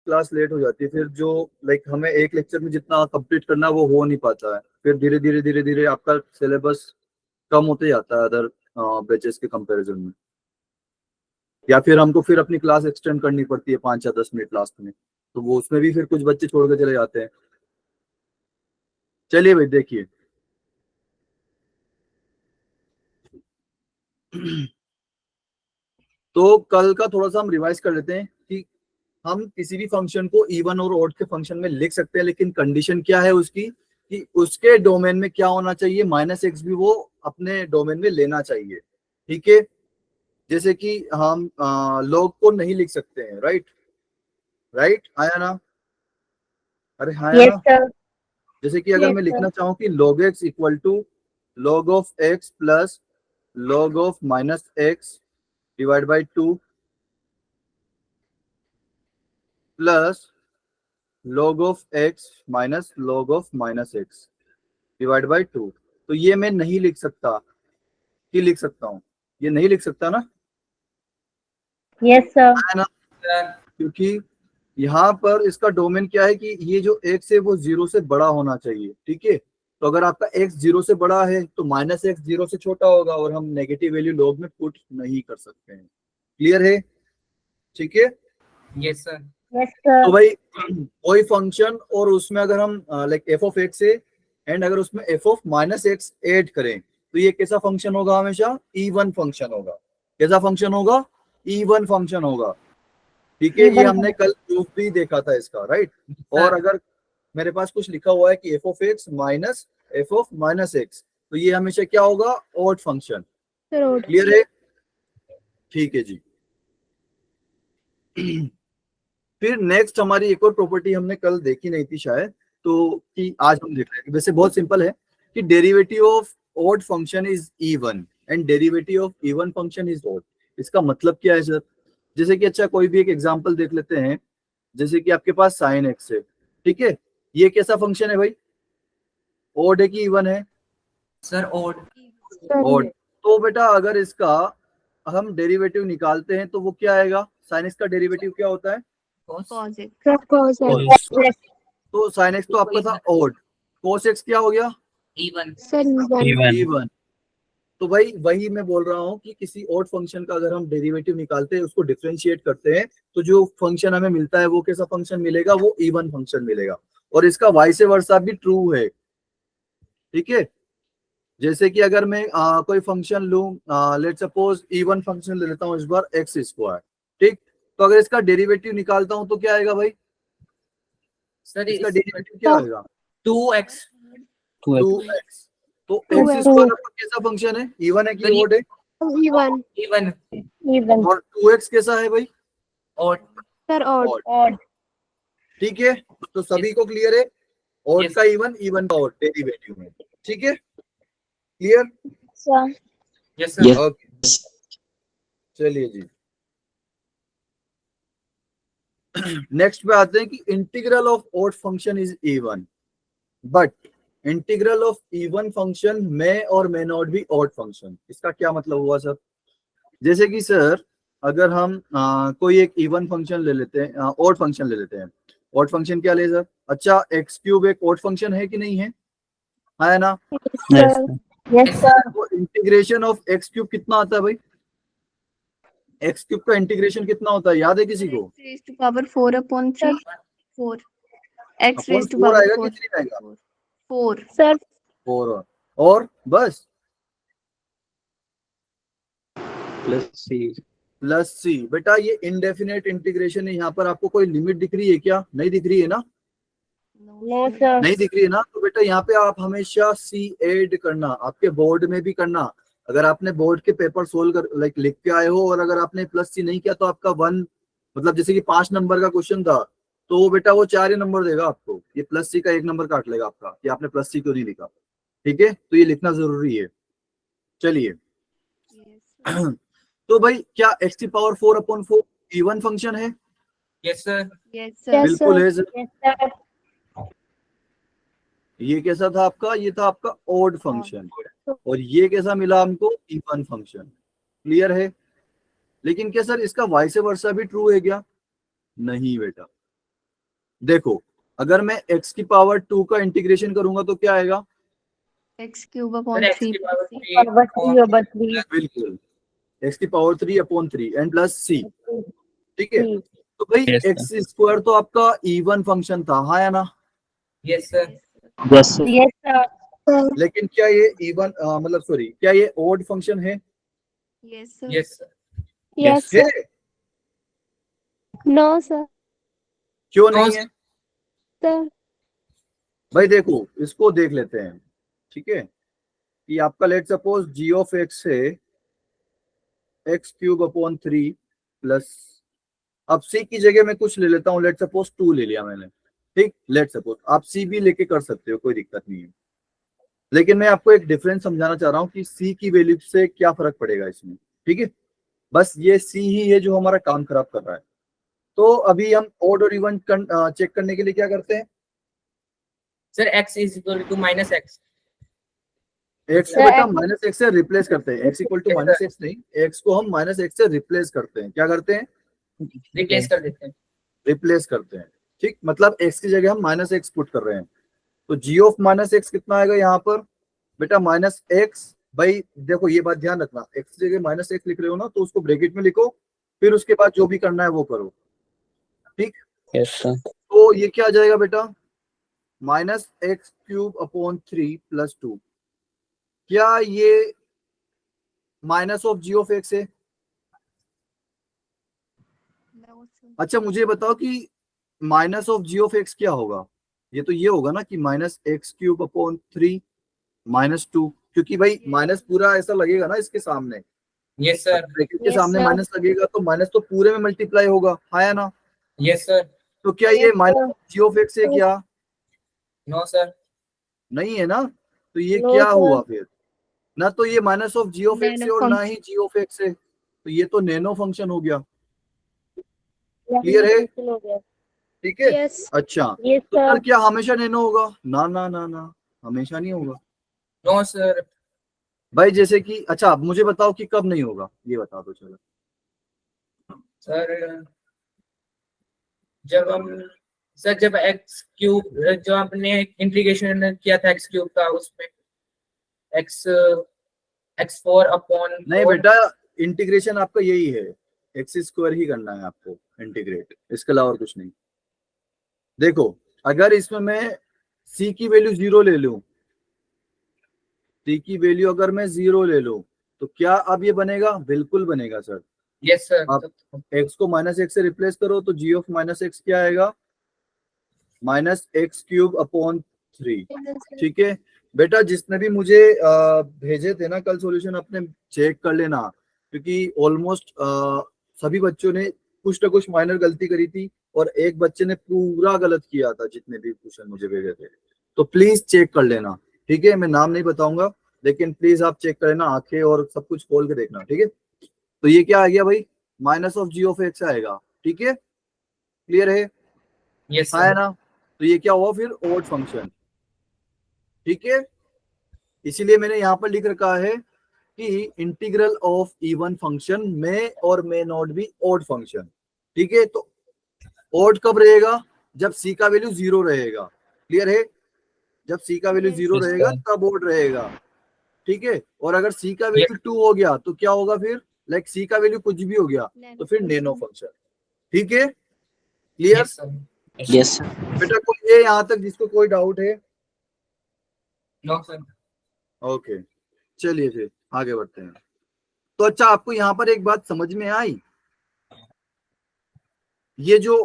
Class late हो जाती है, फिर जो लाइक हमें एक लेक्चर में जितना कंप्लीट करना है वो हो नहीं पाता है, फिर धीरे धीरे आपका सिलेबस कम होते जाता है अदर बैचेस के कंपैरिजन में, या फिर हमको फिर अपनी क्लास एक्सटेंड करनी पड़ती है 5 या 10 मिनट लास्ट में, तो वो उसमें भी फिर कुछ बच्चे छोड़ के चले जाते हैं। चलिए भाई देखिए तो कल का थोड़ा सा हम रिवाइज कर लेते हैं कि हम किसी भी फंक्शन को इवन और ऑड के फंक्शन में लिख सकते हैं, लेकिन कंडीशन क्या है उसकी कि उसके डोमेन में क्या होना चाहिए, -x भी वो अपने डोमेन में लेना चाहिए। ठीक है, जैसे कि हम लॉग को नहीं लिख सकते हैं, राइट राइट आया ना, अरे हाँ आया यस ना। सर। जैसे कि अगर मैं लिखना चाहूँ कि log x equal to log of x plus log of -x divide by 2 plus log of x minus log of -x divide by 2, तो ये मैं नहीं लिख सकता, कि लिख सकता हूँ, ये नहीं लिख सकता ना, यस सर। है ना, क्योंकि यहाँ पर इसका डोमेन क्या है कि ये जो x है वो 0 से बड़ा होना चाहिए। ठीक है, तो अगर आपका x 0 से बड़ा है तो -x 0 से छोटा होगा, और हम नेगेटिव वैल्यू लॉग में पुट नहीं कर सकते हैं। क्लियर है? ठीक है, यस सर। Yes sir. तो भाई कोई फंक्शन और उसमें अगर हम लाइक f ऑफ x है एंड अगर उसमें f ऑफ -x ऐड करें तो ये कैसा फंक्शन होगा, हमेशा इवन फंक्शन होगा। कैसा फंक्शन होगा? इवन फंक्शन होगा। ठीक है, ये हमने कल प्रूफ भी देखा था इसका, राइट। और अगर मेरे पास कुछ लिखा हुआ है कि f of x minus f of -x, तो ये हमेशा क्या होगा, ऑड फंक्शन। क्लियर है? ठीक है जी। फिर नेक्स्ट हमारी एक और प्रॉपर्टी हमने कल देखी नहीं थी शायद, तो कि आज हम देख रहे हैं। वैसे बहुत सिंपल है कि derivative of odd function is even and derivative of even function is odd. इसका मतलब क्या है सर? जैसे कि अच्छा कोई भी एक एग्जांपल देख लेते हैं, जैसे कि आपके पास sin x है, ठीक है, ये कैसा फंक्शन है भाई, ऑड है कि इवन है? Sir odd. ऑड। तो बेटा अगर इसका हम डेरिवेटिव निकालते हैं तो वो क्या आएगा, sin x का डेरिवेटिव क्या होता है, कॉस। cos। तो sin x तो आपका था ऑड, cos x क्या हो गया, इवन। इवन। तो भाई वही मैं बोल रहा हूँ कि किसी ऑड फंक्शन का अगर हम डेरिवेटिव निकालते हैं, उसको डिफरेंशिएट करते हैं, तो जो फंक्शन हमें मिलता है वो कैसा फंक्शन मिलेगा, वो इवन फंक्शन मिलेगा। और इसका वाइस वर्सा भी ट्रू है। ठीक है, जैसे कि अगर मैं कोई फंक्शन लूं, लेट सपोज इवन फंक्शन ले लेता हूं इस बार एक्स स्क्वायर, ठीक, तो अगर इसका डेरिवेटिव निकालता हूं तो क्या आएगा भाई, सर इसका डेरिवेटिव क्या आएगा, 2x। 2x। तो एक्स स्क्वायर आपका कैसा फंक्शन है, इवन है कि ऑड है, इवन। और 2x कैसा है भाई, ऑड। Sir odd. ऑड। ठीक है, तो सभी को क्लियर है, ऑड Yes. का इवन, इवन का ऑड डेरिवेटिव में। ठीक है, क्लियर? Yes sir. ओके, चलिए जी। नेक्स्ट पे आते हैं कि integral of odd function is even, but integral of even function में और may not be odd function. इसका क्या मतलब हुआ सर? जैसे कि सर अगर हम कोई एक इवन फंक्शन ले लेते हैं, ऑड फंक्शन ले लेते हैं। ऑड फंक्शन क्या ले सर? अच्छा एक्स क्यूब एक ऑड फंक्शन है कि नहीं है, है ना? Yes sir. तो इंटीग्रेशन ऑफ एक्स क्यूब कितना आता है भाई, एक्स क्यूब का इंटीग्रेशन कितना होता है, याद है किसी को? Power 4/3 4 x upon raised to 4 power आएगा, 4 कितनी आएगा, 4 सर 4, और बस प्लस सी। बेटा ये इनडेफिनेट इंटीग्रेशन है, यहाँ पर आपको कोई लिमिट दिख रही है क्या, नहीं दिख रही है ना, नो सर। नहीं दिख रही है ना, तो बेटा यहाँ पे आप हमेशा सी ऐड करना, आपके बोर्ड में भी करना। अगर आपने बोर्ड के पेपर सोल्व कर लाइक लिख के आए हो और अगर आपने प्लस सी नहीं किया तो आपका 1, मतलब जैसे कि 5 नंबर का क्वेश्चन था तो बेटा वो 4 ही नंबर देगा आपको, ये प्लस सी का 1 नंबर काट लेगा आपका कि आपने प्लस सी क्यों नहीं लिखा। ठीक है, तो ये लिखना जरूरी है। चलिए तो भाई क्या एक्स की पावर 4/4 इवन फंक्शन है? Yes sir. बिल्कुल है सर। ये कैसा था आपका, ये था आपका ऑड फंक्शन, और ये कैसा मिला हमको, इवन फंक्शन। क्लियर है? लेकिन क्या सर इसका वाइस वर्सा भी ट्रू है क्या? नहीं बेटा, देखो अगर मैं x की पावर 2 का इंटीग्रेशन करूंगा तो क्या आएगा? x cube Sir, upon x 3 की power plus c. 3 over 3 बिल्कुल, x की पावर 3/3 एंड प्लस c, ठीक है। C. तो भाई Yes, एक्स स्क्वायर तो आपका इवन फंक्शन था, हाँ या ना? Yes, sir. yes, sir. Yes, sir. लेकिन क्या ये इवन मतलब सॉरी क्या ये ओड फंक्शन है? Yes, sir. Yes, sir. Yes, है? sir. No, sir. क्यों No, नहीं sir. है? Sir. भाई देखो इसको देख लेते हैं, ठीक है। कि आपका let suppose G of X है x³ अपॉन 3 प्लस, अब c की जगह मैं कुछ ले लेता हूँ, लेट सपोज 2 ले लिया मैंने, ठीक। लेट सपोज आप c भी लेके कर सकते हो, कोई दिक्कत नहीं है। लेकिन मैं आपको एक डिफरेंस समझाना चाह रहा हूँ कि c की वैल्यू से क्या फर्क पड़ेगा इसमें, ठीक है। बस ये c ही है जो हमारा काम खराब कर रहा है। तो अभी हम ओड और इवन चेक करने के लिए क्या करते हैं? Sir, x is equal to minus x. X को Sir, बेटा x- माइनस एक्स से रिप्लेस करते हैं, X equal to Yes, minus sir. X नहीं, एक्स को हम माइनस एक्स से रिप्लेस करते हैं। क्या करते हैं? Replace कर देते हैं. रिप्लेस करते हैं, ठीक। मतलब एक्स की जगह हम माइनस एक्स पुट कर रहे हैं। तो जी ऑफ माइनस एक्स कितना आएगा यहाँ पर बेटा? Minus X. भाई देखो ये बात ध्यान रखना, एक्स की जगह माइनस एक्स लिख रहे हो ना तो उसको ब्रैकेट में लिखो, फिर उसके बाद जो भी करना है वो करो, ठीक। Yes, sir. तो ये क्या आ जाएगा बेटा? -x³ upon 3 plus 2। क्या ये minus of G of X है? No, sir. अच्छा मुझे बताओ कि minus of G of X क्या होगा? ये तो ये होगा ना कि -x³ अपॉन 3 -2, क्योंकि भाई माइनस पूरा ऐसा लगेगा ना इसके सामने, Yes, sir. ब्रैकेट के Yes, सामने sir. माइनस लगेगा तो माइनस तो पूरे में मल्टीप्लाई होगा, हाँ या ना? Yes, sir. तो क्या ये Yes, minus sir. Of G of X है क्या? No, sir. नहीं है ना। तो ये No, क्या sir. हुआ फिर? ना तो ये minus of G of X है Nano और ना function. ही जी ऑफ एक्स है, तो ये तो नैनो फंक्शन हो गया। Yeah, Clear है? function हो गया. ठीक है। Yes. अच्छा Yes, तो sir. सर क्या हमेशा नैनो होगा? ना ना ना ना, हमेशा नहीं होगा No, sir. भाई। जैसे कि अच्छा अब मुझे बताओ कि कब नहीं होगा, ये बता दो चलो। Sir, जब हम सर जब x क्यूब जो आपने इंटीग्रेशन किया था x क्यूब का उसमें x x4 अपॉन नहीं बेटा, इंटीग्रेशन आपका यही है, एक्स स्क्वायर ही करना है आपको इंटीग्रेट, इसके अलावा और कुछ नहीं। देखो अगर इसमें मैं c की वैल्यू 0 ले लूं, c की वैल्यू अगर मैं 0 ले लूं तो क्या अब ये बनेगा? बिल्कुल बनेगा सर। यस सर आप x को माइनस एक्स से रिप्लेस करो तो g ऑफ माइनस एक्स क्या आएगा? -x³ अपॉन 3, ठीक है। बेटा जिसने भी मुझे भेजे थे ना कल सॉल्यूशन, अपने चेक कर लेना, क्योंकि ऑलमोस्ट सभी बच्चों ने कुछ ना कुछ माइनर गलती करी थी और एक बच्चे ने पूरा गलत किया था जितने भी क्वेश्चन मुझे भेजे थे। तो प्लीज चेक कर लेना, ठीक है। मैं नाम नहीं बताऊंगा लेकिन प्लीज आप चेक कर लेना, आंखें और सब कुछ खोल के देखना, ठीक है। तो ये क्या आ गया भाई? Minus of G of X आएगा, ठीक है। क्लियर है? यस हाँ है सर ना। तो ये क्या हुआ फिर? ओड फंक्शन, ठीक है। इसीलिए मैंने यहाँ पर लिख रखा है कि इंटीग्रल ऑफ इवन फंक्शन में और may not be odd function, ठीक है। तो ओड कब रहेगा? जब सी का वैल्यू 0 रहेगा। क्लियर है? जब सी का वैल्यू Yes. 0 Yes, रहेगा sir. तब ओड रहेगा, ठीक है। और अगर सी का Yes. वैल्यू 2 हो गया तो क्या होगा फिर? लाइक सी का वैल्यू कुछ भी हो गया Nano तो फिर function. नैनो फंक्शन, ठीक है। Clear? Yes sir Yes, sir. बेटा कोई ये यहाँ तक जिसको कोई डाउट है? नो सर ओके चलिए फिर आगे बढ़ते हैं। तो अच्छा आपको यहाँ पर एक बात समझ में आई? ये जो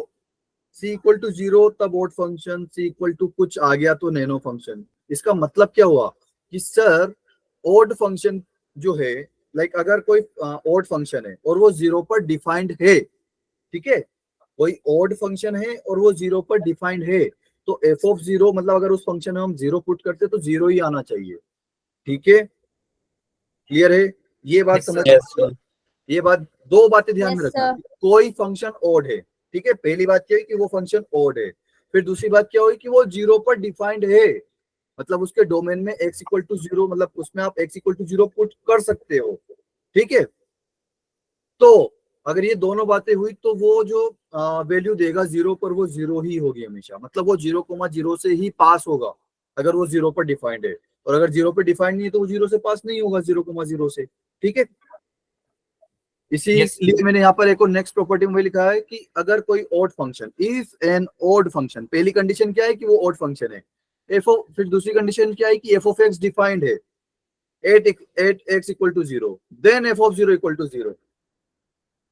c=0 तब ओड फंक्शन, c= कुछ आ गया तो नैनो फंक्शन, इसका मतलब क्या हुआ कि सर ओड फंक्शन जो है, लाइक अगर कोई ओड फंक्शन है और वो 0 पर डिफाइंड है, ठीक है, कोई ओड फंक्शन है और वो 0 पर डिफाइंड है, तो f(0) मतलब अगर उस फंक्शन में हम 0 पुट करते तो 0 ही आना चाहिए, ठीक है। क्लियर है? ये बात Yes, समझ sir. Yes, में? sir. ये बात, दो बातें ध्यान में Yes, रखना। sir. कोई फंक्शन ओड है, ठीक है, पहली बात क्या है कि वो फंक्शन ओड है। फिर दूसरी बात क्या हुई कि वो 0 पर डिफाइंड है, मतलब उसके डोमेन में x=0, मतलब उसमें आप x=0 पुट कर सकते हो, ठीक है। तो अगर ये दोनों बातें हुई तो वो जो वैल्यू देगा जीरो पर वो जीरो ही होगी हमेशा, मतलब वो 0,0 से ही पास होगा अगर वो जीरो पर डिफाइंड है, और अगर जीरो पर डिफाइंड नहीं है तो वो जीरो से पास नहीं होगा 0,0 से। ठीक है, इसीलिए मैंने यहाँ पर एक और नेक्स्ट प्रॉपर्टी में लिखा है कि अगर कोई odd function, if an odd function, पहली कंडीशन क्या है कि वो ऑड फंक्शन है, फिर दूसरी कंडीशन क्या है कि एफ ऑफ एक्स डिफाइंड है at X equal to zero, then F of zero equal to zero.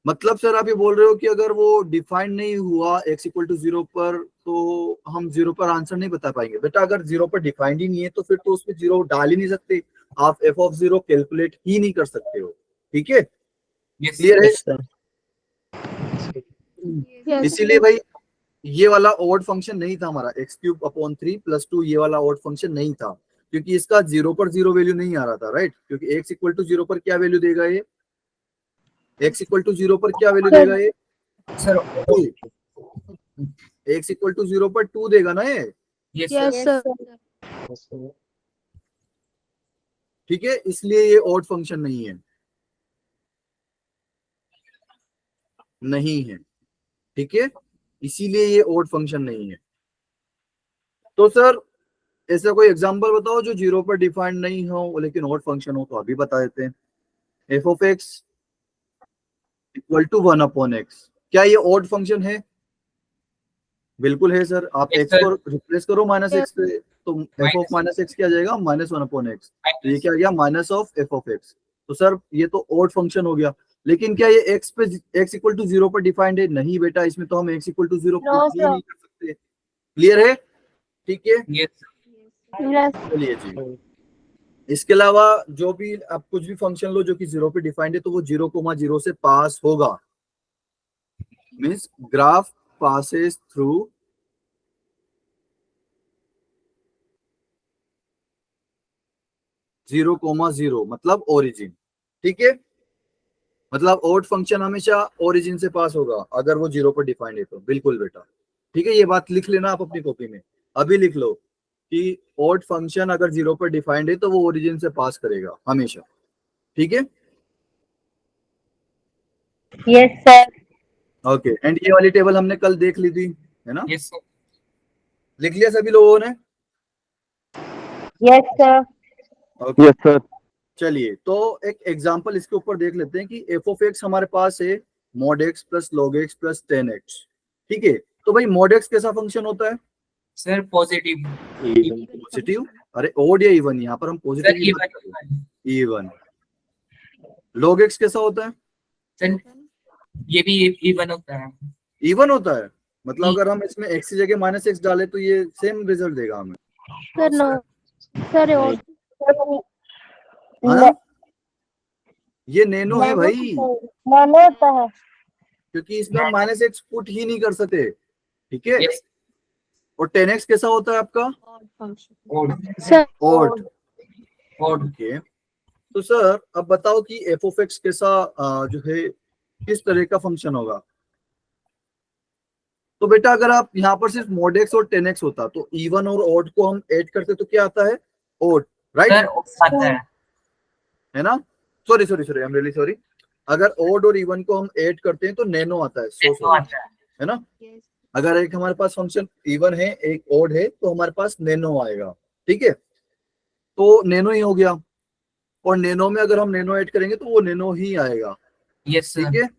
मतलब सर आप ये बोल रहे हो कि अगर वो डिफाइंड नहीं हुआ एक्स इक्वल टू जीरो पर तो हम जीरो पर आंसर नहीं बता पाएंगे। बेटा अगर जीरो पर डिफाइंड ही नहीं है तो फिर तो उसमें जीरो डाल ही नहीं सकते, आप एफ ऑफ जीरो कैलकुलेट ही नहीं कर सकते हो। ठीक है, Yes. क्लियर है? Yes, sir. Yes, इसीलिए sir. भाई ये वाला ऑड फंक्शन नहीं था हमारा, एक्स क्यूब अपॉन 3 प्लस 2, ये वाला ऑड फंक्शन नहीं था क्योंकि इसका जीरो पर जीरो वैल्यू नहीं आ रहा था, राइट? क्योंकि एक्स इक्वल टू जीरो पर क्या वैल्यू देगा ये, एक्स इक्वल टू जीरो पर क्या वैल्यू देगा ये, Sir. X equal to zero पर 2 देगा ना ये। Yes, Yes, sir. sir. ठीक है, इसलिए ये ऑड फंक्शन नहीं है, नहीं है। ठीक है, इसीलिए ये ऑड फंक्शन नहीं है। तो सर ऐसा कोई एग्जांपल बताओ जो जीरो पर डिफाइंड नहीं हो लेकिन ऑड फंक्शन हो, तो अभी बता देते हैं। F of x equal to 1 upon X, क्या ये ऑड फंक्शन है? बिल्कुल है सर। आप Yes, एक्स sir. को रिप्लेस करो माइनस एक्स से तो एफ ऑफ माइनस एक्स क्या आ जाएगा, माइनस 1 अपॉन एक्स। तो ये क्या आ गया, minus of F of x. तो सर ये तो ऑड फंक्शन हो गया, लेकिन क्या ये एक्स पे एक्स इक्वल टू जीरो पर डिफाइंड है? नहीं बेटा, इसमें तो हम X equal to zero No, ही sir. नहीं कर सकते। क्लियर है? ठीक है, Yes. Yes. चलिए जी। इसके अलावा जो भी आप कुछ भी फंक्शन लो जो कि जीरो पे डिफाइंड है तो वो 0,0 से पास होगा, means graph passes through zero comma zero, मतलब ओरिजिन। ठीक है, मतलब ऑड फंक्शन हमेशा ओरिजिन से पास होगा अगर वो जीरो पर डिफाइंड है तो। बिल्कुल बेटा, ठीक है, ये बात लिख लेना आप अपनी कॉपी में, अभी लिख लो कि ऑड फंक्शन अगर जीरो पर डिफाइंड है तो वो ओरिजिन से पास करेगा हमेशा। ठीक है, Yes, sir. ओके। एंड ये वाली टेबल हमने कल देख ली थी, है ना? Yes, sir. लिख लिया सभी लोगों ने? Yes, sir. Okay, yes sir. चलिए तो एक एग्जांपल इसके ऊपर देख लेते हैं कि एफ ऑफ एक्स हमारे पास है mod x plus log x plus 10x। ठीक है, तो भाई मॉड एक्स कैसा फंक्शन होता है? Sir, positive. पॉजिटिव? अरे ओड या इवन, यहाँ पर हम Sir, पॉजिटिव की बात कर रहे हैं। इवन। लॉग एक्स कैसा होता है? Sir, ये भी even होता है. इवन होता है, मतलब अगर हम इसमें x की जगह माइनस एक्स डाले तो ये सेम रिजल्ट देगा हमें, Sir, no. Sir, odd. है ना? ये नैनो है भाई, नैनो होता है. क्योंकि इसमें हम माइनस एक्स पुट ही नहीं कर सकते। ठीक है, Yes. और 10x कैसा होता है आपका? Odd. Sir. Odd. Odd. Okay, तो सर अब बताओ कि एफ ऑफ एक्स कैसा जो है किस तरह का फंक्शन होगा? तो बेटा अगर आप यहाँ पर सिर्फ मॉड एक्स और 10x होता तो इवन और ऑड को हम ऐड करते तो क्या आता है? Odd, right? Sir, आता है. है ना? Sorry sorry sorry, I am really sorry. अगर ऑड और इवन को हम ऐड करते हैं तो नैनो आता है, सो Nano सॉरी, आता है. है ना? Yes. अगर एक हमारे पास फंक्शन इवन है एक ऑड है तो हमारे पास नैनो आएगा। ठीक है, तो नैनो ही हो गया, और नैनो में अगर हम नैनो ऐड करेंगे तो वो नैनो ही आएगा। Yes, sir. ठीक है,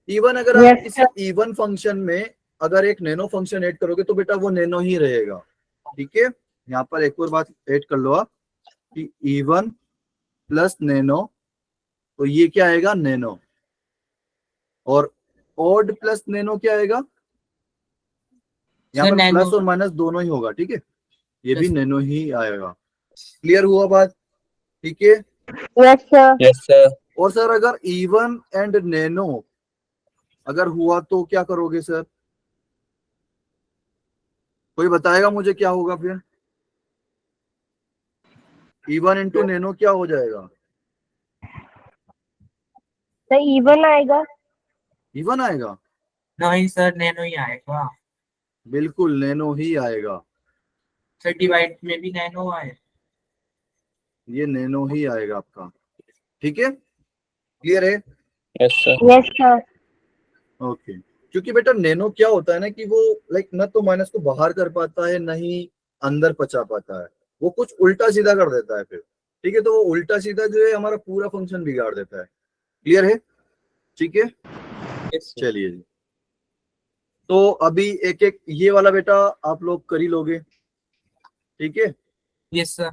इवन अगर आप Yes, किसी इवन फंक्शन में अगर एक नैनो फंक्शन ऐड करोगे तो बेटा वो नैनो ही रहेगा। ठीक है, यहाँ पर एक और बात ऐड कर लो आप कि इवन प्लस नैनो, तो ये क्या आएगा? नैनो। और ऑड प्लस नैनो क्या आएगा? यहाँ Sir, पर nano. प्लस और माइनस दोनों ही होगा। ठीक है, ये भी Yes. नैनो ही आएगा। क्लियर हुआ बात? ठीक है, Yes, sir. Yes, sir. और सर अगर इवन एंड नैनो अगर हुआ तो क्या करोगे सर? कोई बताएगा मुझे क्या होगा फिर? इवन इंटू नैनो क्या हो जाएगा? तो even आएगा. इवन आएगा, नहीं सर, नैनो ही आएगा. बिल्कुल नैनो ही आएगा। सर, डिवाइड में भी नैनो आए. ये नैनो ही आएगा आपका। ठीक है, क्लियर है? Yes, sir. Yes, sir. Okay, क्योंकि बेटा नैनो क्या होता है ना कि वो लाइक न तो माइनस को बाहर कर पाता है न ही अंदर पचा पाता है, वो कुछ उल्टा सीधा कर देता है फिर। ठीक है, तो वो उल्टा सीधा जो है हमारा पूरा फंक्शन बिगाड़ देता है। क्लियर है? ठीक है, Yes, sir. चलिए जी। तो अभी एक एक ये वाला बेटा आप लोग कर ही लोगे, ठीक है। Yes, sir.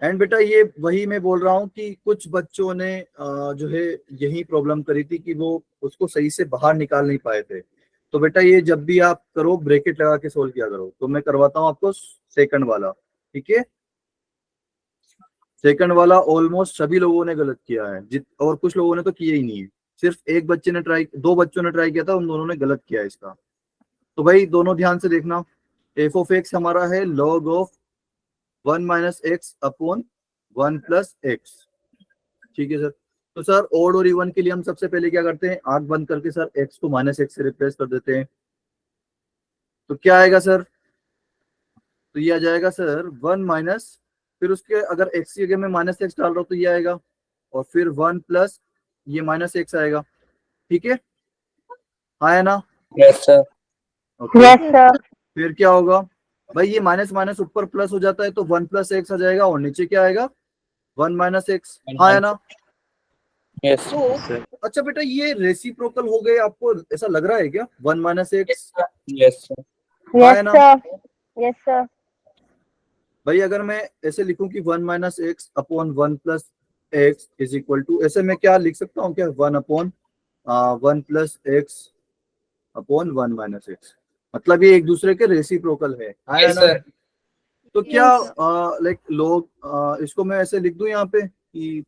एंड बेटा ये वही मैं बोल रहा हूँ कि कुछ बच्चों ने जो है यही प्रॉब्लम करी थी कि वो उसको सही से बाहर निकाल नहीं पाए थे। तो बेटा ये जब भी आप करो ब्रैकेट लगा के सोल्व किया करो। तो मैं करवाता हूँ आपको सेकंड वाला, ठीक है। सेकंड वाला ऑलमोस्ट सभी लोगों ने गलत किया है, और कुछ लोगों ने तो किया ही नहीं है। सिर्फ एक बच्चे ने दो बच्चों ने ट्राई किया था, उन दोनों ने गलत किया है इसका। तो भाई दोनों ध्यान से देखना, एफ ऑफ एक्स हमारा है log of 1 minus X upon 1 plus X, ठीक है सर। तो सर ओड और इवन के लिए हम सबसे पहले क्या करते हैं, आंख बंद करके सर एक्स को माइनस एक्स से रिप्लेस कर देते हैं। तो क्या आएगा सर, तो ये आ जाएगा सर 1 माइनस, फिर उसके अगर एक्स की जगह में माइनस एक्स डाल रहा हूं तो ये आएगा, और फिर 1 प्लस ये माइनस एक्स आएगा, ठीक है। आया ना? Yes, sir. Okay. Yes, sir. फिर क्या होगा भाई, ये माइनस माइनस ऊपर प्लस हो जाता है तो 1 प्लस एक्स आ जाएगा, और नीचे क्या आएगा 1 माइनस एक्स। आया ना? Yes, तो sir. अच्छा बेटा ये रेसिप्रोकल हो गए, आपको ऐसा लग रहा है क्या 1 minus Yes, x? sir. Yes, sir. Yes, है ना? sir. Yes, sir. भाई अगर मैं ऐसे लिखूं कि 1 minus X upon 1 plus X is equal to, ऐसे मैं क्या लिख सकता हूँ क्या, 1 upon 1 plus X upon 1 minus X, मतलब ये एक दूसरे के रेसिप्रोकल है। आया Yes, ना? sir. तो क्या Yes, लाइक लोग इसको मैं ऐसे लिख दूं यहाँ पे कि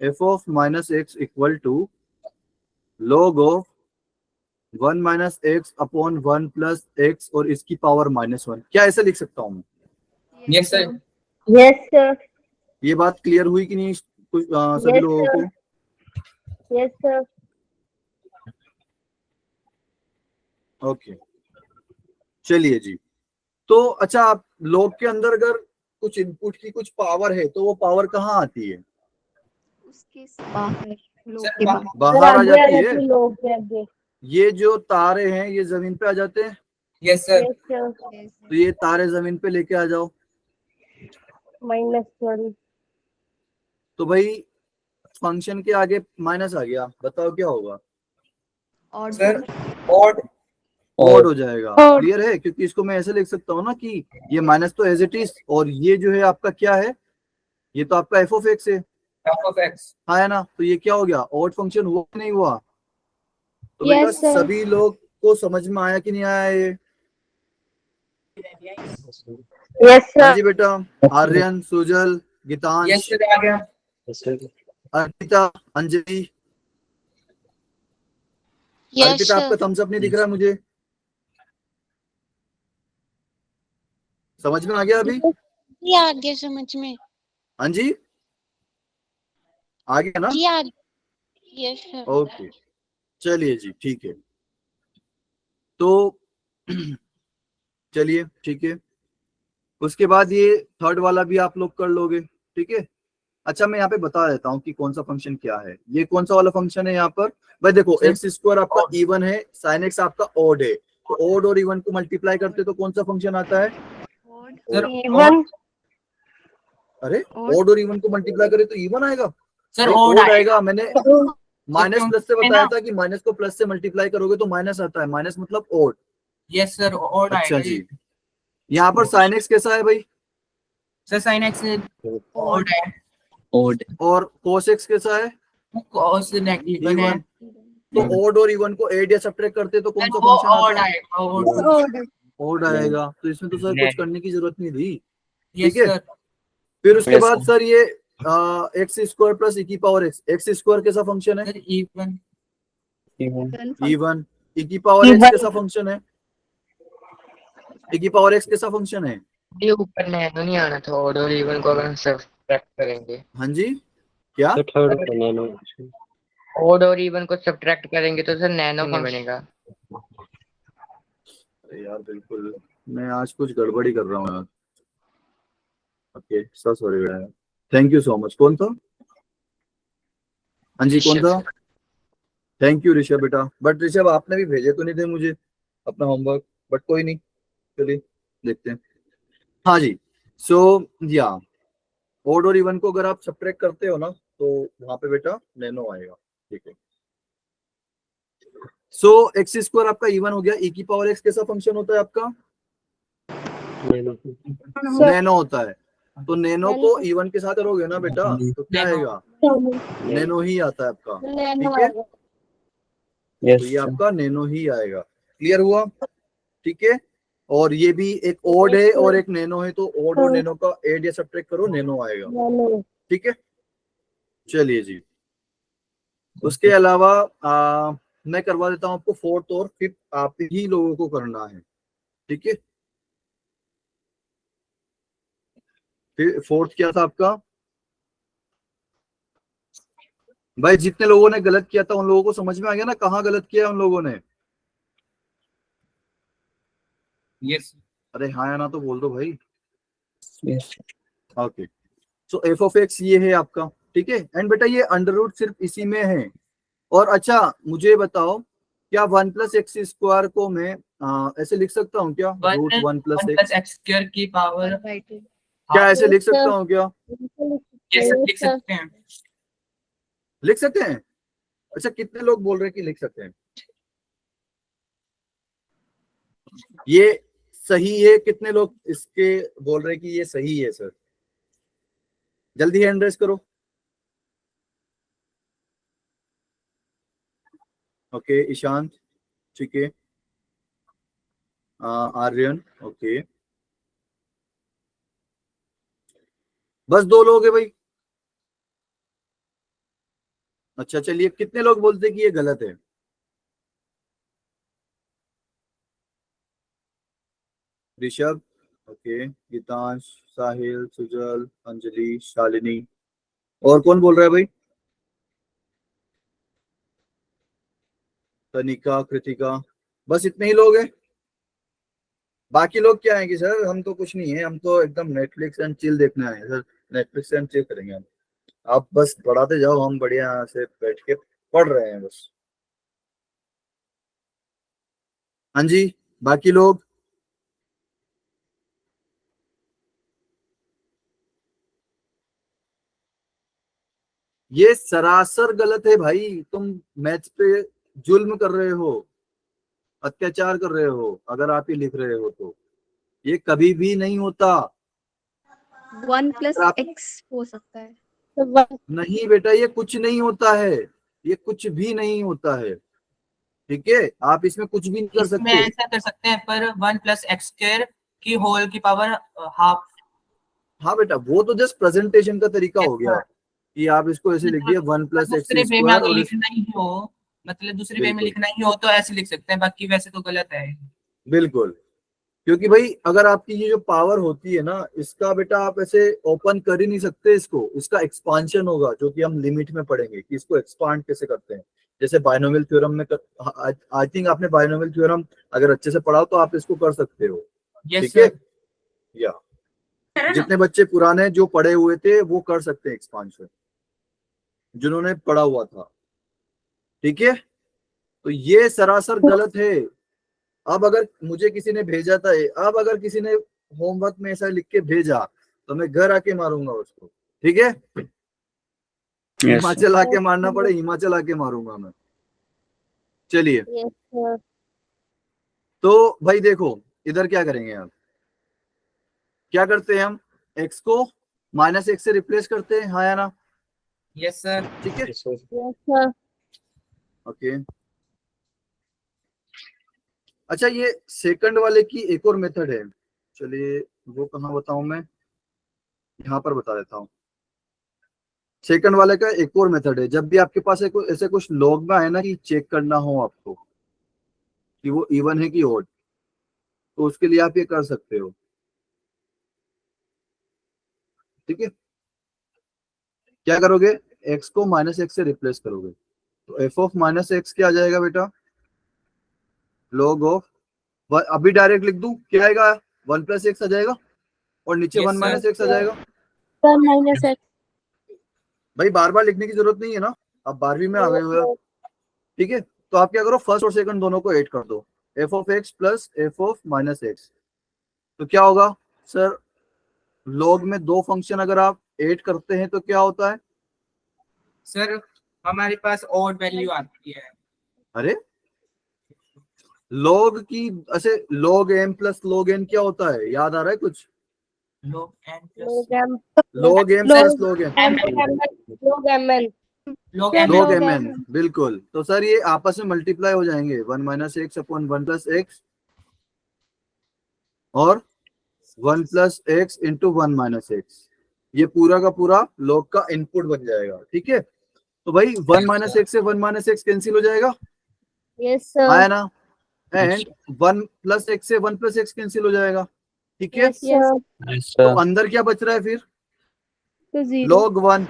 F of minus X equal to log of 1 minus X upon 1 plus X और इसकी पावर -1, क्या ऐसे लिख सकता हूँ मैं? Yes, sir. Yes, sir. ये बात क्लियर हुई कि नहीं कुछ सभी Yes, लोगों sir. को? Yes, sir. ओके, चलिए जी। तो अच्छा, आप लोग के अंदर अगर कुछ इनपुट की कुछ पावर है तो वो पावर कहाँ आती है? उसके बाहर, लोग Sir, के बाहर। बाहर आ आगे जाती जाती है। लोग के आगे। ये जो तारे हैं ये जमीन पे आ जाते हैं, Yes, sir. Yes, sir. Yes, तो ये तारे जमीन पे लेके आ जाओ। -1. तो भाई फंक्शन के आगे माइनस आ गया, बताओ क्या होगा? और Sir, odd. ओड हो जाएगा। Odd. क्लियर है? क्योंकि इसको मैं ऐसे लिख सकता हूँ ना कि ये माइनस तो एज इट इज, और ये जो है आपका क्या है, ये तो आपका एफ ऑफ एक्स है। Half of x. हाँ है ना? तो ये क्या हो गया, ओड फंक्शन हुआ कि नहीं हुआ? तो बेटा Yes, sir. सभी लोग को समझ में आया कि नहीं आया ये? Yes, हाँ sir. जी बेटा, आर्यन, सुजल, गीतांश, Yes, sir. आ गया. Yes, sir. Arpita, Anjali. Yes, Arpita sir. आपका थम्स अप नहीं दिख रहा मुझे, समझ में आ गया अभी? जी आ गया समझ में। हाँ जी, आ गया ना? जी आ गया। Yes sir. ओके, चलिए जी, ठीक है। तो चलिए ठीक है, उसके बाद ये थर्ड वाला भी आप लोग कर लोगे, ठीक है। अच्छा मैं यहाँ पे बता देता हूँ कि कौन सा फंक्शन क्या है। ये कौन सा वाला फंक्शन है यहाँ पर भाई, देखो Sir, एक्स स्क्वायर आपका इवन है, साइन एक्स आपका ओड है, तो ओड और इवन को मल्टीप्लाई करते तो कौन सा फंक्शन आता है? odd, sir, Even. अरे Odd. ओड और इवन को मल्टीप्लाई करे तो इवन आएगा? sir, भाई, odd odd आएगा. आएगा। मैंने माइनस क्यों? प्लस से है बताया ना? था कि माइनस को प्लस से मल्टीप्लाई करोगे तो माइनस आता है, माइनस मतलब ओड। Yes, sir. Odd अच्छा आएगा. जी, यहाँ पर साइन एक्स कैसा है भाई? Sir, sin x odd है. Odd. और कोस एक्स कैसा है? Cos negative है. इवन। तो ओड और इवन को एड या सब्ट्रैक्ट करते तो कौन Sir, सा वो फंक्शन odd आता है? आएगा. Odd. ओड आएगा। तो इसमें तो सर कुछ करने की जरूरत नहीं थी, Yes, ठीक है। sir. फिर उसके Yes, बाद sir. सर ये एक्स स्क्वायर प्लस ई की पावर एक्स, एक्स स्क्वायर कैसा फंक्शन है? Sir, even. Even. इवन। ई की पावर एक्स कैसा फंक्शन है? ई की पावर एक्स कैसा फंक्शन है? ये ऊपर नैनो नहीं आना था, ऑड और इवन को अगर हम सब्ट्रैक्ट करेंगे, हाँ जी, क्या? The third one, nano. Odd और इवन को सब्ट्रैक्ट करेंगे तो सर नैनो नहीं बनेगा। अरे यार बिल्कुल, मैं आज कुछ गड़बड़ी कर रहा हूँ यार। ओके, सो सॉरी यार, थैंक यू सो मच। कौन था? हाँ जी, कौन था? थैंक यू ऋषभ बेटा, बट ऋषभ आपने भी भेजे तो नहीं थे मुझे अपना होमवर्क, बट कोई नहीं, चलिए देखते हैं। हाँ जी, सो या ओड और इवन को अगर आप सब्ट्रैक्ट करते हो ना तो वहां पे बेटा नैनो आएगा, ठीक है। सो एक्स स्क्वायर आपका इवन हो गया, e की पावर x कैसा फंक्शन होता है आपका? नैनो नैनो होता है, तो नैनो को इवन के साथ करोगे ना बेटा तो क्या नैनो। आएगा? नैनो ही आता है आपका, नैनो ठीक है, आएगा। यस तो ये आपका नैनो ही आएगा। क्लियर हुआ? ठीक है, और ये भी एक ओड है और एक नैनो है, तो ओड और नैनो का एड या सब्ट्रैक्ट करो, नैनो आएगा, ठीक है। चलिए जी, उसके अलावा मैं करवा देता हूं आपको फोर्थ और फिफ्थ, आप ही लोगों को करना है, ठीक है। फिर फोर्थ क्या था आपका? भाई जितने लोगों ने गलत किया था उन लोगों को समझ में आ गया ना कहाँ गलत किया उन लोगों ने? यस अरे हाँ या ना तो बोल दो भाई। Yes okay, so F of x ये है आपका, ठीक है। एंड बेटा ये अंडर रूट सिर्फ इसी में है। और अच्छा मुझे बताओ, क्या वन प्लस एक्स स्क्वायर को मैं ऐसे लिख सकता हूँ क्या? Root one plus one X, plus X square की पावर 1/2। क्या ऐसे लिख सकता हूँ क्या? ये सब लिख सकते हैं। लिख सकते हैं? अच्छा कितने लोग बोल रहे हैं कि लिख सकते हैं? ये सही है? कितने लोग इसके बोल रहे हैं कि ये सही है सर? जल्दी हैंड रेस करो। ओके ईशांत, ठीक है, आर्यन, ओके, बस दो लोग है भाई। अच्छा चलिए, कितने लोग बोलते हैं कि ये गलत है? ऋषभ, ओके, गीतांश, साहिल, सुजल, अंजलि, शालिनी, और कौन बोल रहा है भाई? तनिका, कृतिका, बस इतने ही लोग हैं? बाकी लोग क्या है कि सर हम तो कुछ नहीं है, हम तो एकदम नेटफ्लिक्स एंड चिल देखने आए हैं सर, नेटफ्लिक्स एंड चिल करेंगे हम। आप बस पढ़ाते जाओ, हम बढ़िया से बैठ के पढ़ रहे हैं बस। हाँ जी, बाकी लोग? ये सरासर गलत है भाई, तुम मैथ्स पे जुल्म कर रहे हो, अत्याचार कर रहे हो अगर आप ये लिख रहे हो तो। ये कभी भी नहीं होता। 1 प्लस आप x हो सकता है। नहीं बेटा, ये कुछ नहीं होता है, ये कुछ भी नहीं होता है, ठीक है। आप इसमें कुछ भी नहीं कर इसमें सकते। ऐसा कर सकते हैं, पर वन प्लस एक्स स्क्वायर की होल की पावर हाफ। हाँ बेटा, वो तो जस्ट प्रेजेंटेशन का तरीका हो गया कि आप इसको ऐसे लिख दिया वन प्लस एक्स दूसरे वे में स्क्वायर, अगर और लिखना ही हो, मतलब दूसरे वे में बिल्कुल लिखना ही हो तो ऐसे लिख सकते हैं, बाकी वैसे तो गलत है। बिल्कुल, क्योंकि भाई अगर आपकी ये जो पावर होती है ना, इसका बेटा आप ऐसे ओपन कर ही नहीं सकते इसको, इसका एक्सपांशन होगा जो कि हम लिमिट में पढ़ेंगे कि इसको एक्सपांड कैसे करते हैं। जैसे बायनोमियल थ्योरम में आई थिंक आपने बायनोमियल थ्योरम अगर अच्छे से पढ़ा हो तो आप इसको कर सकते हो, यस ठीक है। सर। या जितने बच्चे पुराने जो पढ़े हुए थे वो कर सकते हैं एक्सपांशन, जिन्होंने पढ़ा हुआ था, ठीक है। तो ये सरासर गलत है। अब अगर मुझे किसी ने भेजा था, अब अगर किसी ने होमवर्क में ऐसा लिख के भेजा तो मैं घर आके मारूंगा उसको, ठीक है। यस हिमाचल आके मारना पड़े, हिमाचल आके मारूंगा मैं। चलिए, तो भाई देखो इधर क्या करेंगे आप, क्या करते हैं हम, x को माइनस एक्स से रिप्लेस करते हैं, हाँ या ना? Yes sir. ठीक है, यस सर ओके। अच्छा ये सेकंड वाले की एक और मेथड है, चलिए वो कहाँ बताऊं मैं, यहाँ पर बता देता हूँ। सेकंड वाले का एक और मेथड है, जब भी आपके पास ऐसे कुछ लॉग में आए ना कि चेक करना हो आपको कि वो इवन है कि ओड, तो उसके लिए आप ये कर सकते हो, ठीक है। क्या करोगे, x को माइनस एक्स से रिप्लेस करोगे, तो एफ ऑफ माइनस एक्स क्या आ जाएगा बेटा? लॉग ऑफ, अभी डायरेक्ट लिख दूं क्या आएगा? वन प्लस एक्स आ जाएगा और नीचे yes one sir. Minus X आ जाएगा। Minus X. भाई बार बार लिखने की जरूरत नहीं है ना, आप 12वीं में आ गए हो। ठीक है, तो आप क्या करो, फर्स्ट और सेकंड दोनों को ऐड कर दो, F of X plus F of minus x. तो क्या होगा सर, लॉग में दो फंक्शन अगर आप ऐड करते हैं तो क्या होता है? सर हमारे पास और वैल्यू आती है। अरे लॉग की, ऐसे log M plus log N क्या होता है, याद आ रहा है कुछ? log n plus log m log M plus log N, log mn log n log M N, बिल्कुल। तो सर ये आपस में मल्टीप्लाई हो जाएंगे, 1 minus X upon 1 plus X और 1 plus x into 1 minus x, ये पूरा का पूरा लॉग का इनपुट बन जाएगा। ठीक है, तो भाई 1 माइनस एक्स से 1 माइनस एक्स कैंसिल हो जाएगा, yes sir आया ना, एंड 1 प्लस एक्स से 1 प्लस एक्स कैंसिल हो जाएगा। ठीक है, yes sir Yes, तो sir. अंदर क्या बच रहा है फिर, तो zero लॉग 1,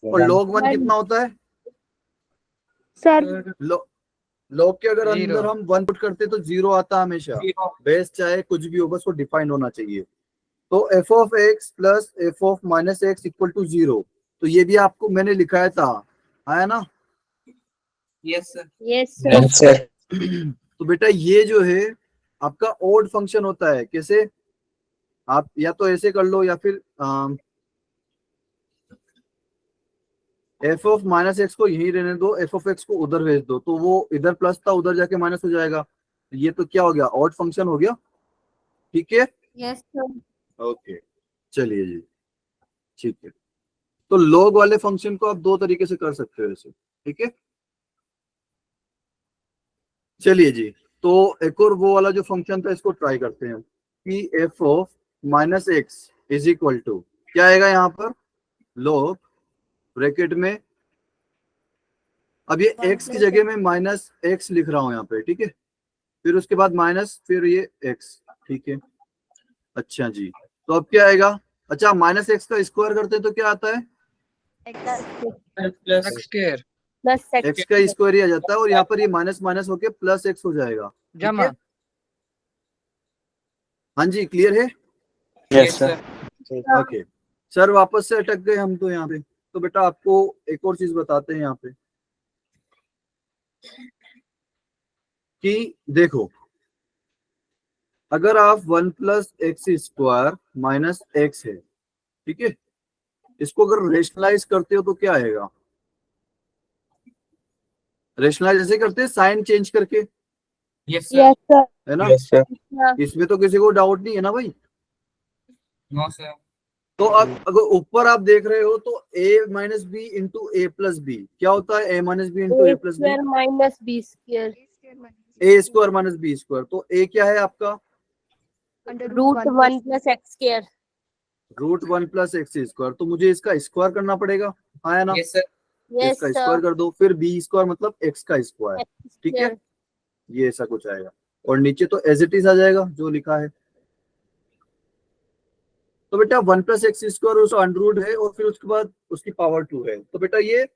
और लॉग 1 कितना होता है, sir लॉग के अगर Zero. अंदर हम 1 पुट करते तो 0 आता है हमेशा, zero बेस चाहे कुछ भी हो, बस वो डिफाइंड होना चाहिए। तो F of X plus F of minus X equal to 0, तो ये भी आपको मैंने लिखाया था, आया ना? yes sir yes sir Yes, sir. तो बेटा ये जो है आपका ओड फंक्शन होता है, कैसे, आप या तो ऐसे कर लो या फिर एफ ऑफ माइनस एक्स को यहीं रहने दो, एफ ऑफ एक्स को उधर भेज दो, तो वो इधर प्लस था उधर जाके माइनस हो जाएगा, ये तो क्या हो गया, ऑड फंक्शन हो गया। ठीक है, yes sir ओके, चलिए जी, ठीक है। तो लॉग वाले फंक्शन को आप दो तरीके से कर सकते हो ऐसे, ठीक है। चलिए जी, तो एक और वो वाला जो फंक्शन था इसको ट्राई करते हैं कि F of minus X is equal to क्या आएगा यहाँ पर, लॉग ब्रैकेट में, अब ये x की जगह में माइनस एक्स लिख रहा हूं यहाँ पे, ठीक है, फिर उसके बाद माइनस, फिर ये x, ठीक है। अच्छा जी, तो अब क्या आएगा, अच्छा माइनस एक्स का स्क्वायर करते हैं तो क्या आता है, plus X square. plus x का स्क्वायर ही आ जाता है, और यहाँ पर ये माइनस माइनस होके प्लस x हो जाएगा। ठीक है, Jama. हाँ जी, क्लियर है? Yes, sir. ओके सर, वापस से अटक गए हम तो यहाँ पे। तो बेटा आपको एक और चीज बताते हैं यहाँ पे कि देखो, अगर आप 1 plus X square minus x है, ठीक है, इसको अगर रेशनलाइज करते हो तो क्या आएगा, रेशनलाइज ऐसे करते हैं साइन चेंज करके, yes sir yes sir है ना? Yes, sir. इसमें तो किसी को डाउट नहीं है ना भाई? no sir तो अब अगर ऊपर आप देख रहे हो तो a minus B into A plus B क्या होता है, a minus B into A a plus B, square minus b square A square minus B square. तो a क्या है आपका, root 1 plus x square root 1 plus X square, तो मुझे इसका स्क्वायर करना पड़ेगा, आया ना? yes sir yes इसका sir स्क्वायर कर दो, फिर बी स्क्वायर मतलब एक्स का स्क्वायर, x ठीक है, square ये ऐसा कुछ आएगा, और नीचे तो एज इट इज आ जाएगा जो लिखा है। तो बेटा 1 प्लस एक्स स्क्वायर उसका अंडररूट है और फिर उसके बाद उसकी पावर 2 है, तो बेटा ये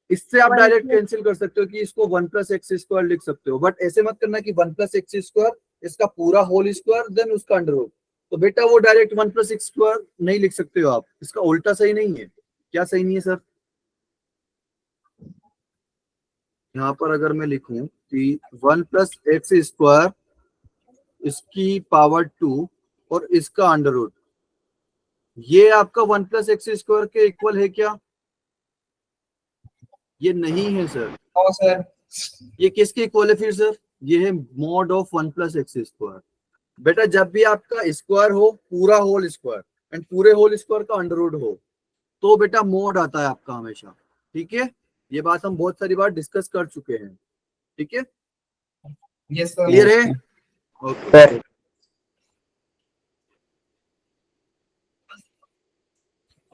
इससे आप 1 डायरेक्ट plus कैंसिल कर सकते हो कि इसको 1 प्लस एक्स स्क्वायर लिख सकते हो, बट ऐसे मत करना कि 1 प्लस एक्स स्क्वायर इसका पूरा होल स्क्वायर देन उसका अंडररूट, तो बेटा वो डायरेक्ट 1 प्लस एक्स स्क्वायर नहीं लिख सकते हो आप, इसका उल्टा सही नहीं है। क्या सही नहीं है सर? यहाँ पर अगर मैं लिखूं कि 1 प्लस एक्स स्क्वायर इसकी पावर 2 और इसका अंडररूट, ये आपका 1 प्लस एक्स स्क्वायर के इक्वल है क्या? ये नहीं है सर। no sir ये किसके इक्वल है फिर सर? ये है mod of 1 plus X square. बेटा जब भी आपका स्क्वायर हो पूरा होल स्क्वायर एंड पूरे होल स्क्वायर का अंडररूट हो तो बेटा मॉड आता है आपका हमेशा, ठीक है। ये बात हम बहुत सारी बार डिस्कस कर चुके हैं, ठीक है, yes sir क्लियर है? Okay Sir.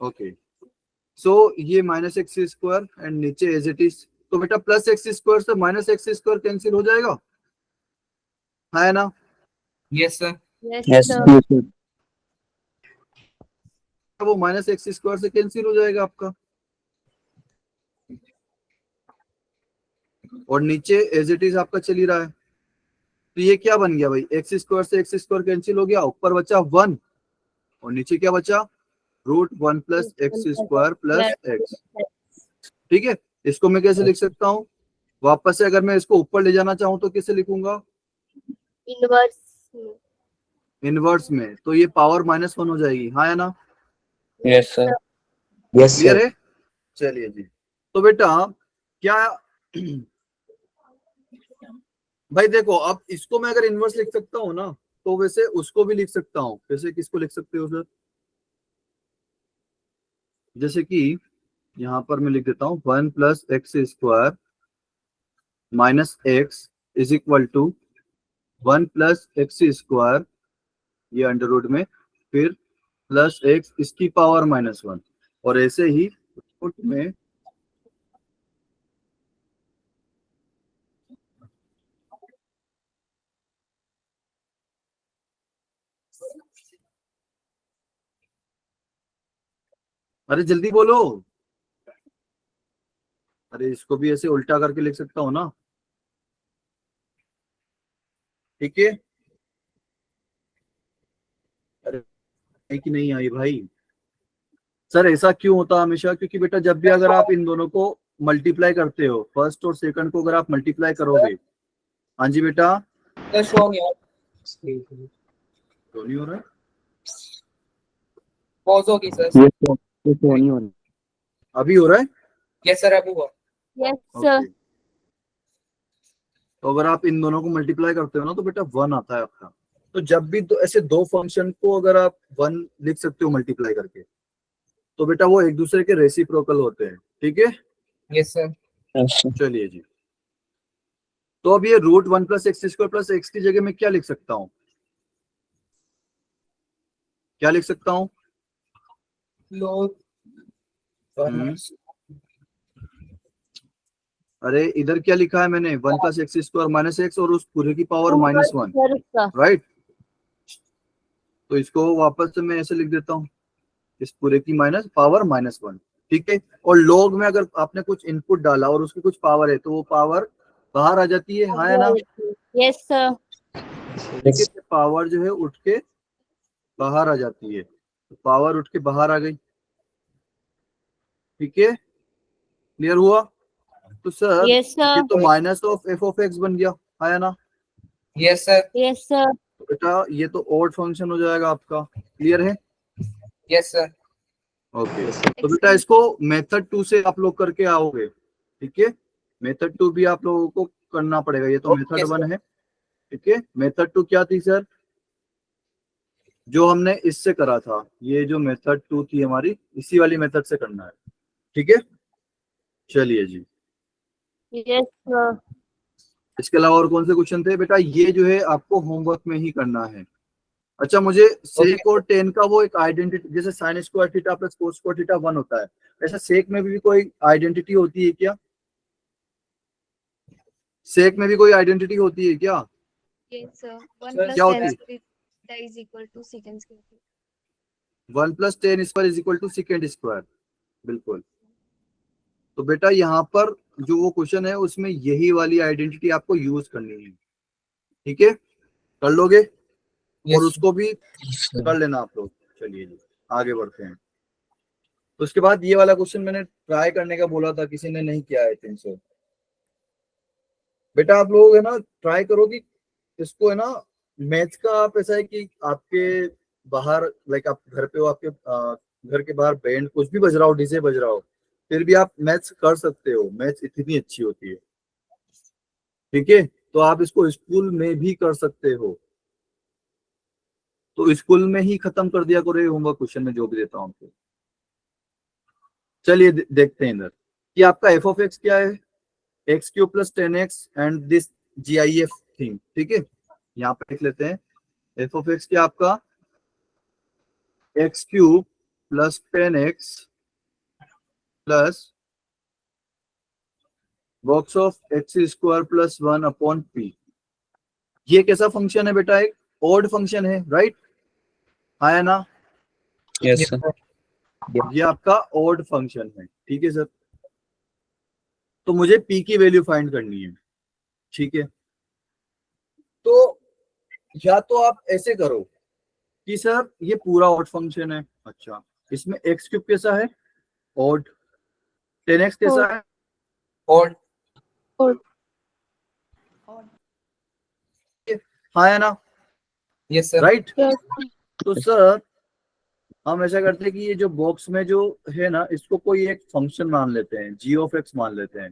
ओके, सो ये माइनस एक्स स्क्वायर एंड नीचे एज इट इज, तो बेटा प्लस एक्स स्क्वायर से माइनस एक्स स्क्वायर कैंसिल हो जाएगा, है ना? yes sir yes Yes, sir sir. वो माइनस एक्स स्क्वायर से कैंसिल हो जाएगा आपका, और नीचे एज इट इज आपका चल ही रहा है, तो ये क्या बन गया भाई, एक्स स्क्वायर से एक्स स्क्वायर कैंसिल हो गया, ऊपर बचा 1 और नीचे क्या बचा, root 1 plus X square plus X, ठीक है। इसको मैं कैसे लिख सकता हूँ, वापस से अगर मैं इसको ऊपर ले जाना चाहूँ तो कैसे लिखूंगा? इनवर्स इनवर्स में, तो ये पावर -1 हो जाएगी, हाँ या ना? Yes, sir. Yes, clear sir. है? चलिए जी। तो बेटा क्या भाई देखो, अब इसको मैं अगर इनवर्स लिख सकता हूँ ना, तो वैसे उसको भी लिख सकता हूँ। वैसे किसको लिख सकते हो सर? जैसे कि यहाँ पर मैं लिख देता हूँ 1 + x² - x is equal to 1 + x², ये अंडर रूट में, फिर प्लस x इसकी पावर -1, और ऐसे ही रूट में अरे जल्दी बोलो, अरे इसको भी ऐसे उल्टा करके लिख सकता हूँ ना, ठीक है? अरे नहीं कि नहीं आई भाई सर, ऐसा क्यों होता है हमेशा? क्योंकि बेटा जब भी अगर आप इन दोनों को मल्टीप्लाई करते हो, फर्स्ट और सेकंड को अगर आप मल्टीप्लाई करोगे, हाँ जी बेटा, सर शो नहीं हो तो नहीं हो रहा है? पॉज होगी sir. Yes, sir. Yes, only one. अभी हो रहा है? यस सर, अब हुआ। Yes sir okay. तो अगर आप इन दोनों को मल्टीप्लाई करते हो ना, तो बेटा 1 आता है आपका। तो जब भी ऐसे दो फंक्शन को अगर आप 1 लिख सकते हो मल्टीप्लाई करके, तो बेटा वो एक दूसरे के रेसिप्रोकल होते हैं, ठीक है? Yes sir. Yes, sir. चलिए जी। तो अब ये √1 + x² + x की जगह में क्या लिख सकता हूँ? क्या लिख सकता हूँ? लोग अरे इधर क्या लिखा है मैंने? 1 + x² - x और उस पूरे की पावर -1, सर उसका राइट? तो इसको वापस से मैं ऐसे लिख देता हूँ, इस पूरे की पावर -1, ठीक है? और लॉग में अगर आपने कुछ इनपुट डाला और उसकी कुछ पावर है, तो वो पावर बाहर आ जाती है, हाँ या ना? यस सर ठीक है, तो पावर जो है उठ के बाहर आ जाती है, तो पावर उठ के बाहर आ गई, ठीक है? क्लियर हुआ? तो सर यस ये सर तो -(f(x) बन गया, हाँ या ना? Yes sir. यस सर तो बेटा ये तो ऑड फंक्शन हो जाएगा आपका, क्लियर है? Yes sir. ओके। तो बेटा इसको मेथड 2 से आप लोग करके आओगे, ठीक है? मेथड 2 भी आप लोगों को करना पड़ेगा, ये तो Okay, मेथड sir. 1 है, ठीक है? मेथड 2 क्या थी सर? जो हमने इससे करा था, ये जो मेथड 2 थी हमारी, इसी वाली मेथड से करना है, ठीक है? चलिए जी। यस सर इसके अलावा और कौन से क्वेश्चन थे बेटा? ये जो है आपको होमवर्क में ही करना है। अच्छा, मुझे सेक और टेन का वो एक आइडेंटिटी, जैसे sin² थीटा + cos² थीटा 1 होता है, ऐसा सेक में भी कोई आइडेंटिटी होती है क्या? सेक में भी कोई आइडेंटिटी होती है क्या? Yes, sir. 1 Sir, plus क्या होती 10 है? square theta is equal to secant square. 1 + 10² is equal to secant², बिल्कुल। तो बेटा यहाँ पर जो वो क्वेश्चन है, उसमें यही वाली आइडेंटिटी आपको यूज करनी है, ठीक है? कर लोगे? और Yes. उसको भी कर लेना आप लोग। चलिए जी, आगे बढ़ते हैं। तो उसके बाद ये वाला क्वेश्चन मैंने ट्राई करने का बोला था, किसी ने नहीं किया है 300। बेटा आप लोग है ना ट्राई करो कि इसको है ना, मैथ्स का आप ऐसा है कि आपके बाहर, लाइक आप घर पे हो, आपके घर के बाहर बैंड कुछ भी बज रहा हो, डीजे बज रहा हो, फिर भी आप मैथ्स कर सकते हो, मैथ्स इतनी अच्छी होती है, ठीक है? तो आप इसको स्कूल में भी कर सकते हो, तो स्कूल में ही खत्म कर दिया करो ये होमवर्क क्वेश्चन में जो भी देता हूँ आपको। चलिए देखते हैं इधर कि आपका f(x) क्या है? x³ + 10x and this GIF thing, ठीक है? यहाँ पे लिख लेते हैं f(x) क्या आपका? x³ + 10x plus box of x² + 1/p। ये कैसा फंक्शन है बेटा? एक ऑड फंक्शन है, राइट? हाँ या ना? Yes, sir. ये आपका ऑड फंक्शन है, ठीक है सर? तो मुझे p की वैल्यू फाइंड करनी है, ठीक है? तो या तो आप ऐसे करो कि सर ये पूरा ऑड फंक्शन है, अच्छा इसमें x³ कैसा है? ऑड। 10x कैसा है? Odd. हाँ या ना, Yes, sir. राइट। Yes. तो सर हम ऐसा करते हैं कि ये जो बॉक्स में जो है ना, इसको कोई एक फंक्शन मान लेते हैं, जी ऑफ एक्स मान लेते हैं,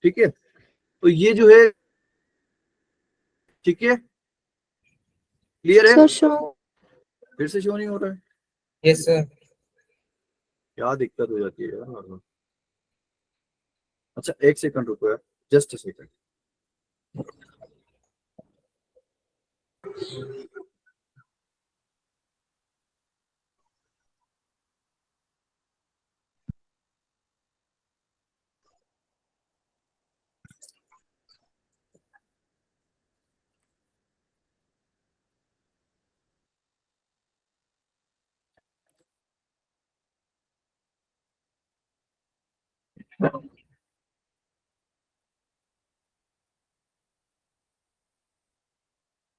ठीक है। तो ये जो है, ठीक है, क्लियर है? Sir, show. फिर से शो नहीं हो रहा है, Yes, sir. क्या दिक्कत हो जाती है यार। अच्छा एक सेकंड रुको यार, जस्ट अ सेकंड।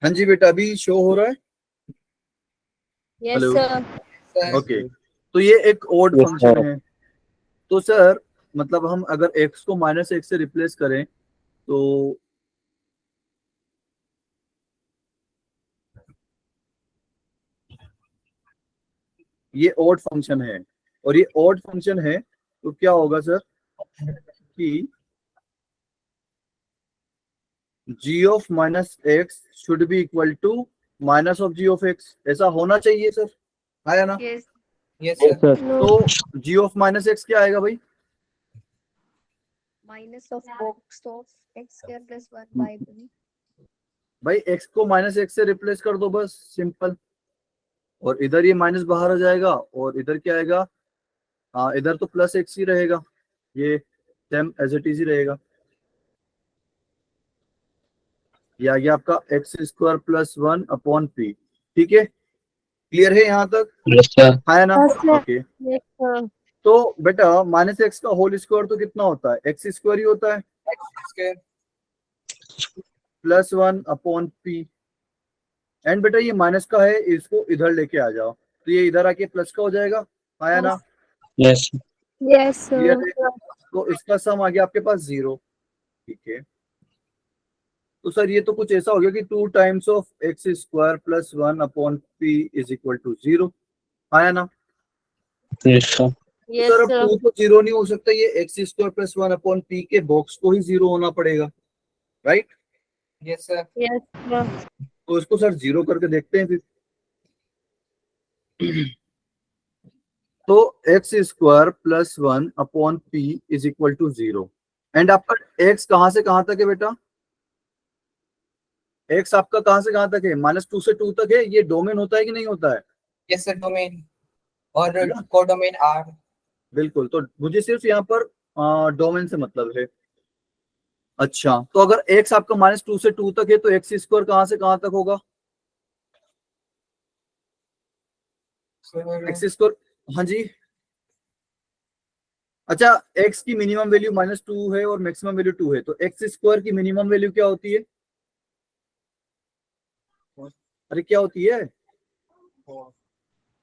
हाँ जी बेटा, अभी शो हो रहा है। Yes, hello, sir. Sir. Okay. तो ये एक ओड Yes, फंक्शन sir. है। तो सर मतलब हम अगर x को -1 से रिप्लेस करें तो ये ओड फंक्शन है, और ये ओड फंक्शन है तो क्या होगा सर कि g of -x should be equal to minus of g of x, ऐसा होना चाहिए सर, है ना? Yes. Yes, Yes, sir. sir. No. तो g ऑफ -x क्या आएगा भाई? Minus of box of x square plus 1 by 3. भाई x को -x से रिप्लेस कर दो बस, सिंपल। और इधर ये माइनस बाहर आ जाएगा, और इधर क्या आएगा? हाँ, इधर तो प्लस x ही रहेगा, ये सेम एज इट इज ही रहेगा। ये आ गया आपका x² + 1 अपॉन p, ठीक है, क्लियर है यहाँ तक? Yes, sir. है ना? Yes, sir. Okay. Yes, sir. तो बेटा -x का होल स्क्वायर तो कितना होता है? x² ही होता है, X square. +1 upon p। And बेटा ये माइनस का है, इसको इधर लेके आ जाओ, तो ये इधर आके प्लस का हो जाएगा, आया ना? Yes, sir. Yes, sir. Clear है? तो इसका सम आ गया आपके पास 0, ठीक है। तो सर ये तो कुछ ऐसा हो गया कि 2 times of x² + 1 upon p is equal to 0, आया ना? Yes, sir. Yes, सर अब sir. 2 तो 0 नहीं हो सकता, ये x² + 1 अपॉन p के बॉक्स को ही 0 होना पड़ेगा, right? Yes, sir. Yes, sir. तो इसको सर 0 करके देखते हैं फिर। तो x² + 1 upon p is equal to 0। And आपका x कहां से कहां तक है बेटा? x आपका कहां से कहां तक है? -2 से 2 तक है। ये डोमेन होता है कि नहीं होता है? Yes, sir. Domain. और है ना? Codomain R. बिल्कुल। तो मुझे सिर्फ यहाँ पर डोमेन से मतलब है। अच्छा, तो अगर x आपका -2 से 2 तक है तो x² कहां से कहां तक होगा? x², हाँ जी। अच्छा, x की मिनिमम वैल्यू -2 है और मैक्सिमम वैल्यू 2 है, तो x² की मिनिमम वैल्यू क्या होती है? अरे क्या होती है?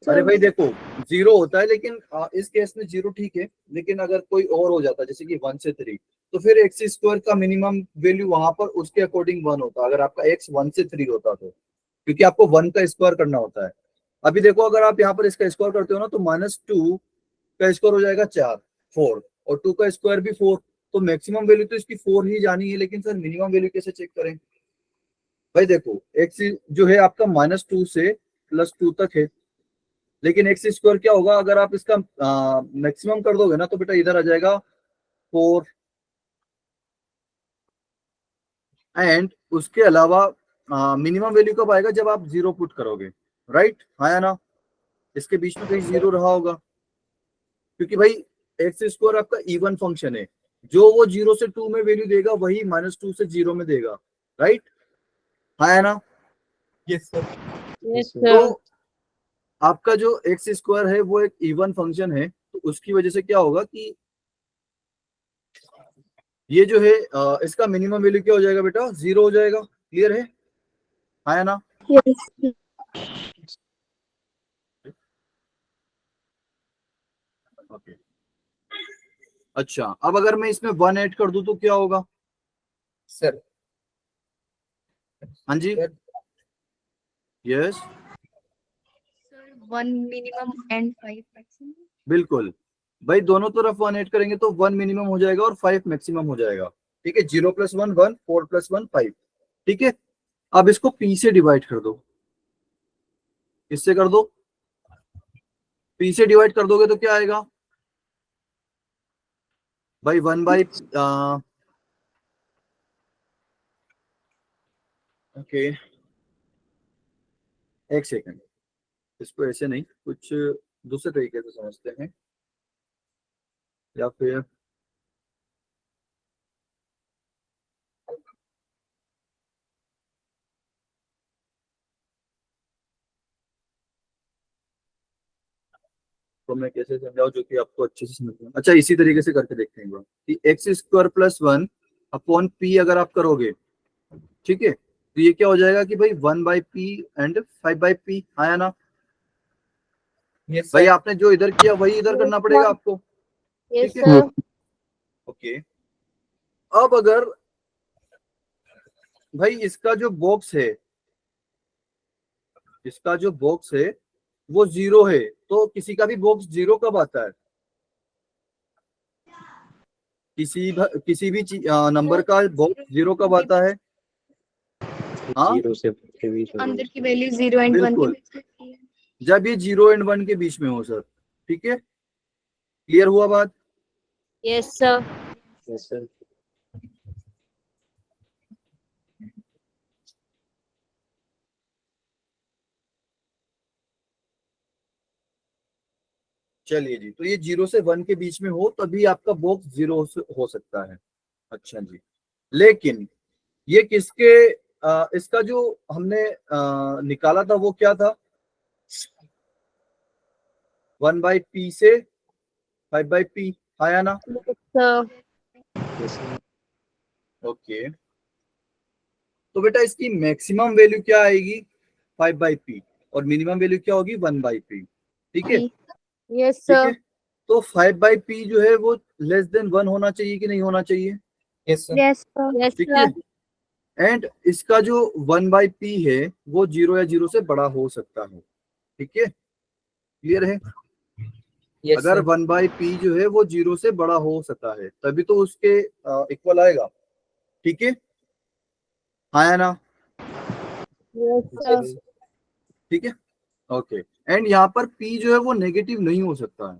अरे भाई देखो, 0 होता है, लेकिन इस केस में 0 ठीक है, लेकिन अगर कोई और हो जाता जैसे कि 1 से 3, तो फिर x² का मिनिमम वैल्यू वहां पर उसके अकॉर्डिंग 1 होता, अगर आपका x 1 से 3 होता तो, क्योंकि आपको 1 का स्क्वायर करना होता है। अभी देखो, अगर आप यहाँ पर इसका स्क्वायर करते हो ना, तो -2 का स्क्वायर हो जाएगा 4, और 2 का स्क्वायर भी 4, तो मैक्सिमम वैल्यू तो इसकी 4 ही जानी है, लेकिन सर मिनिमम वैल्यू कैसे चेक करें? भाई देखो, x जो है आपका -2 से +2 तक है, लेकिन x² क्या होगा? अगर आप इसका मैक्सिमम कर दोगे ना, तो बेटा इधर आ जाएगा 4, एंड उसके अलावा मिनिमम वैल्यू कब आएगा? जब आप 0 पुट करोगे, राइट? हाँ या ना? इसके बीच में कहीं 0 रहा होगा, क्योंकि भाई x² आपका इवन फंक्शन है, जो वो 0 से 2 में वैल्यू देगा वही -2 से 0 में देगा, राइट? हाँ या ना? Yes, sir. Yes, तो sir. आपका जो x² है वो एक इवन फंक्शन है, तो उसकी वजह से क्या होगा कि ये जो है इसका मिनिमम वैल्यू क्या हो जाएगा बेटा? 0 हो जाएगा, क्लियर है? हाँ या ना? Yes. ओके। अच्छा, अब अगर मैं इसमें 1 ऐड कर दूं तो क्या होगा? Sir. हाँ जी, yes, Sir, 1 minimum and 5 maximum. बिल्कुल भाई, दोनों तरफ 1 ऐड करेंगे तो 1 मिनिमम हो जाएगा और 5 मैक्सिमम हो जाएगा। ठीक है, 0 + 1 1, 4 + 1 5। ठीक है, अब इसको p से डिवाइड कर दो, इससे कर दो, p से डिवाइड कर दोगे तो क्या आएगा भाई, 1 ओके, एक सेकंड, इसको ऐसे नहीं, कुछ दूसरे तरीके से समझते हैं, या फिर तो मैं कैसे समझाऊं जो कि आपको अच्छे से समझ में। अच्छा, इसी तरीके से करके देखते हैं कि x² + 1 अपॉन p अगर आप करोगे, ठीक है, तो ये क्या हो जाएगा कि भाई 1/p एंड 5/p आया ना यस भाई, सर। आपने जो इधर किया वही इधर करना पड़ेगा आपको। Yes, ठीक है, sir. ओके। अब अगर भाई इसका जो बॉक्स है, इसका जो बॉक्स है वो 0 है, तो किसी का भी बॉक्स 0 कब आता है? किसी भी नंबर का बॉक्स 0 कब आता है? हाँ, 0 से के बीच में। अंदर की वैल्यू 0 and 1 के बिल्कुल, बीच में होती है। जब ये 0 और 1 के बीच में हो सर। ठीक है, क्लियर हुआ बात? Yes, sir. Yes, sir. चलिए जी, तो ये 0 से 1 के बीच में हो तभी आपका बॉक्स 0 हो सकता है। अच्छा जी, लेकिन ये किसके इसका जो हमने निकाला था वो क्या था? 1/p से 5/p आया ना? Yes, sir. Yes, sir. Okay, तो बेटा इसकी मैक्सिमम वैल्यू क्या आएगी? 5/p, और मिनिमम वैल्यू क्या होगी? 1/p। ठीक है, Yes, ठीक sir. है, तो 5/p जो है वो <<1 होना चाहिए कि नहीं होना चाहिए? Yes sir. Yes, sir. Yes, ठीक sir. है, एंड इसका जो 1/p है वो 0 या 0 से बड़ा हो सकता है। ठीक है, क्लियर है? यस अगर सर। 1/p जो है वो 0 से बड़ा हो सकता है तभी तो उसके इक्वल आएगा। ठीक है, आया ना? Yes, sir. ठीक है, ओके। एंड यहाँ पर p जो है वो नेगेटिव नहीं हो सकता है,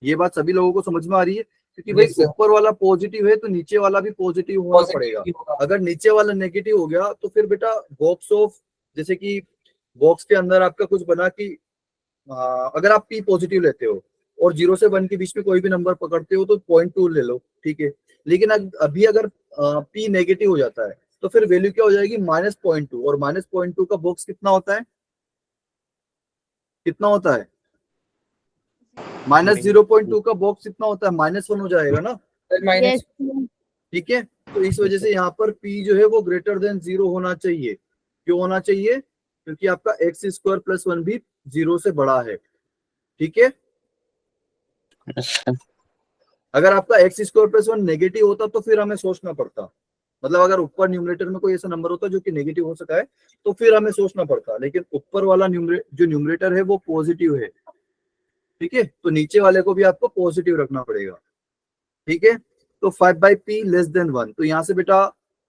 ये बात सभी लोगों को समझ में आ रही है? क्योंकि भाई Yes, sir. ऊपर वाला पॉजिटिव है तो नीचे वाला भी पॉजिटिव होना पड़ेगा। पॉजिटिव होगा। अगर नीचे वाला नेगेटिव हो गया तो फिर बेटा बॉक्स ऑफ, जैसे कि बॉक्स के अंदर आपका कुछ बना कि अगर आप p पॉजिटिव लेते हो और 0 से 1 के बीच में कोई भी नंबर पकड़ते हो तो 0.2 ले लो, ठीक है, लेकिन अभी अगर p नेगेटिव हो जाता है तो फिर वैल्यू क्या हो जाएगी? -0.2, और -0.2 का बॉक्स कितना होता है? कितना होता है? -0.2 का बॉक्स कितना होता है? -1 हो जाएगा ना? Sir minus. Yes, sir. ठीक है, तो इस वजह से यहाँ पर p जो है वो > 0 होना चाहिए। क्यों होना चाहिए? क्योंकि आपका x² + 1 भी 0 से बड़ा है। ठीक है, Yes, sir. अगर आपका x² + 1 नेगेटिव होता तो फिर हमें सोचना पड़ता, मतलब अगर ऊपर न्यूमरेटर में कोई ऐसा नंबर होता जो कि नेगेटिव हो सका है तो फिर हमें सोचना पड़ता, लेकिन ऊपर वाला जो न्यूमरेटर है वो पॉजिटिव है। ठीक है, तो नीचे वाले को भी आपको पॉजिटिव रखना पड़ेगा। ठीक है, तो 5/p << 1, तो यहाँ से बेटा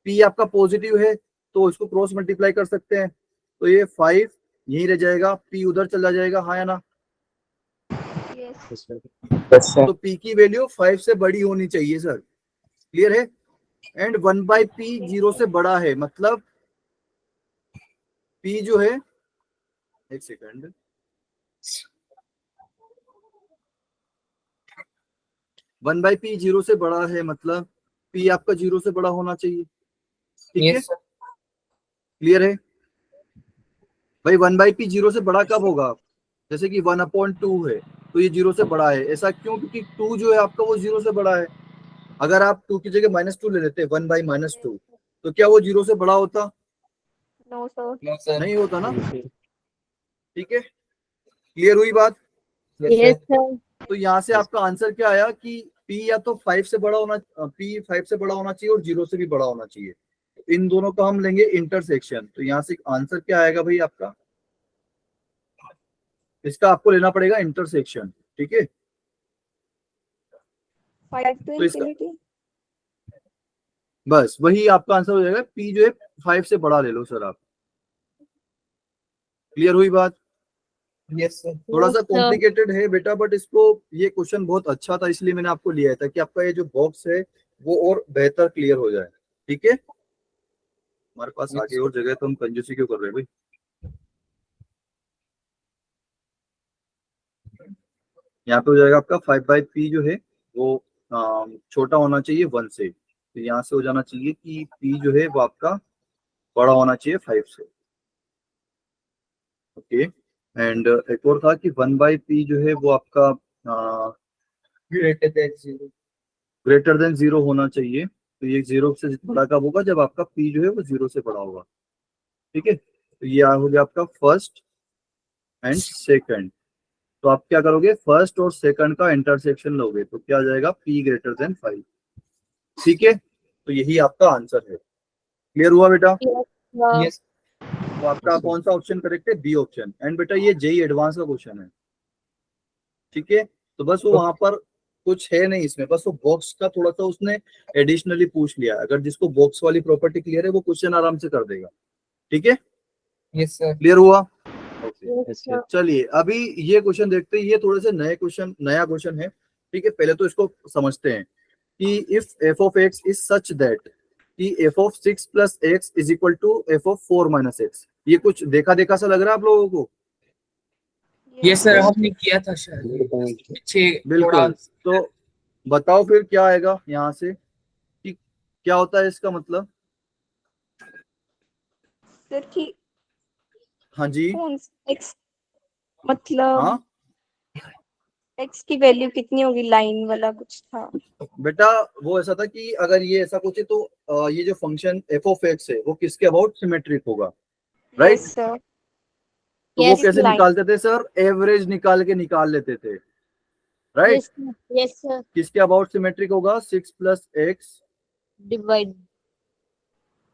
p आपका पॉजिटिव है तो इसको क्रॉस मल्टीप्लाई कर सकते हैं, तो ये 5 यहीं रह जाएगा, p उधर चला जाएगा, हाँ या ना? Yes. Yes, sir. Yes sir. तो p की वैल्यू 5 से बड़ी होनी चाहिए सर, क्लियर है? एंड 1/p 0 से बड़ा है, मतलब p जो है, एक सेकंड, 1/p 0 से बड़ा है मतलब p आपका 0 से बड़ा होना चाहिए। ठीक है, यस सर। क्लियर है भाई? 1/p 0 से बड़ा कब होगा? जैसे कि 1/2 है तो ये 0 से बड़ा है, ऐसा क्यों? क्योंकि 2 जो है आपका वो 0 से बड़ा है। अगर आप 2 की जगह -2 ले लेते 1/-2, तो क्या वो 0 से बड़ा होता? No, sir. No sir. नहीं होता ना? Yes, sir. ठीक है, क्लियर हुई बात? Yes, sir. तो यहाँ से आपका आंसर क्या आया कि p या तो 5 से बड़ा होना, p 5 से बड़ा होना चाहिए और 0 से भी बड़ा होना चाहिए। इन दोनों का हम लेंगे इंटरसेक्शन। तो यहाँ से आंसर क्या आएगा भाई आपका, इसका आपको लेना पड़ेगा इंटरसेक्शन, ठीक है। 5 to तो इसका infinity. बस वही आपका आंसर हो जाएगा। पी जो है 5 से बड़ा ले लो सर आप। क्लियर हुई बात? Yes, sir. थोड़ा सा Yes, sir. कॉम्प्लिकेटेड है बेटा, बट इसको ये क्वेश्चन बहुत अच्छा था इसलिए मैंने आपको लिया है, ताकि आपका ये जो बॉक्स है वो और बेहतर क्लियर हो जाए, ठीक है। हमारे पास Yes, आगे और जगह है तो हम कंजूसी क्यों कर रहे हैं भाई। यहाँ पे हो जाएगा आपका 5/p जो है वो छोटा होना चाहिए 1 से, तो यहाँ से हो जाना चाहिए कि p जो है वो आपका बड़ा होना चाहिए 5 से, ओके। एंड एक और था कि 1/p जो है वो आपका greater than 0. ग्रेटर देन 0 होना चाहिए। तो ये 0 से बड़ा कब होगा, जब आपका p जो है वो 0 से बड़ा होगा, ठीक है। तो ये हो गया आपका फर्स्ट एंड सेकंड। तो आप क्या करोगे, फर्स्ट और सेकंड का इंटरसेक्शन लोगे तो क्या आ जाएगा, p ग्रेटर देन 5, ठीक है। तो यही आपका आंसर है। क्लियर हुआ बेटा? Yes. तो आपका कौन सा ऑप्शन करेक्ट है, बी ऑप्शन। एंड बेटा ये जेई एडवांस का क्वेश्चन है, ठीक है। तो बस वो वहां पर कुछ है नहीं इसमें, बस वो बॉक्स का थोड़ा सा उसने एडिशनली पूछ लिया। अगर जिसको बॉक्स वाली प्रॉपर्टी क्लियर है वो क्वेश्चन आराम से कर देगा, ठीक है। Yes, sir. क्लियर हुआ? Okay, Yes, sir. चलिए अभी ये क्वेश्चन देखते हैं। ये थोड़े से नया क्वेश्चन है, ठीक है। पहले तो इसको समझते हैं कि if f of x is such that कि f of 6 plus x is equal to f of 4 minus x। ये कुछ देखा सा लग रहा है आप लोगों को? Yes, sir. हमने किया था शायद पीछे थोड़ा. बिल्कुल। तो बताओ फिर क्या आएगा यहाँ से, कि क्या होता है इसका मतलब। सर कि हाँ जी, x मतलब हाँ x की वैल्यू कितनी होगी, लाइन वाला कुछ था। बेटा वो ऐसा था कि अगर ये ऐसा कुछ है तो ये जो फंक्शन f ऑफ x है वो किसके अबाउट सिमेट्रिक होगा, राइट। Yes, sir. तो वो Yes, कैसे line. निकालते थे सर, एवरेज निकाल लेते थे, राइट। yes, yes, sir. किसके अबाउट सिमेट्रिक होगा, 6 plus x Divide,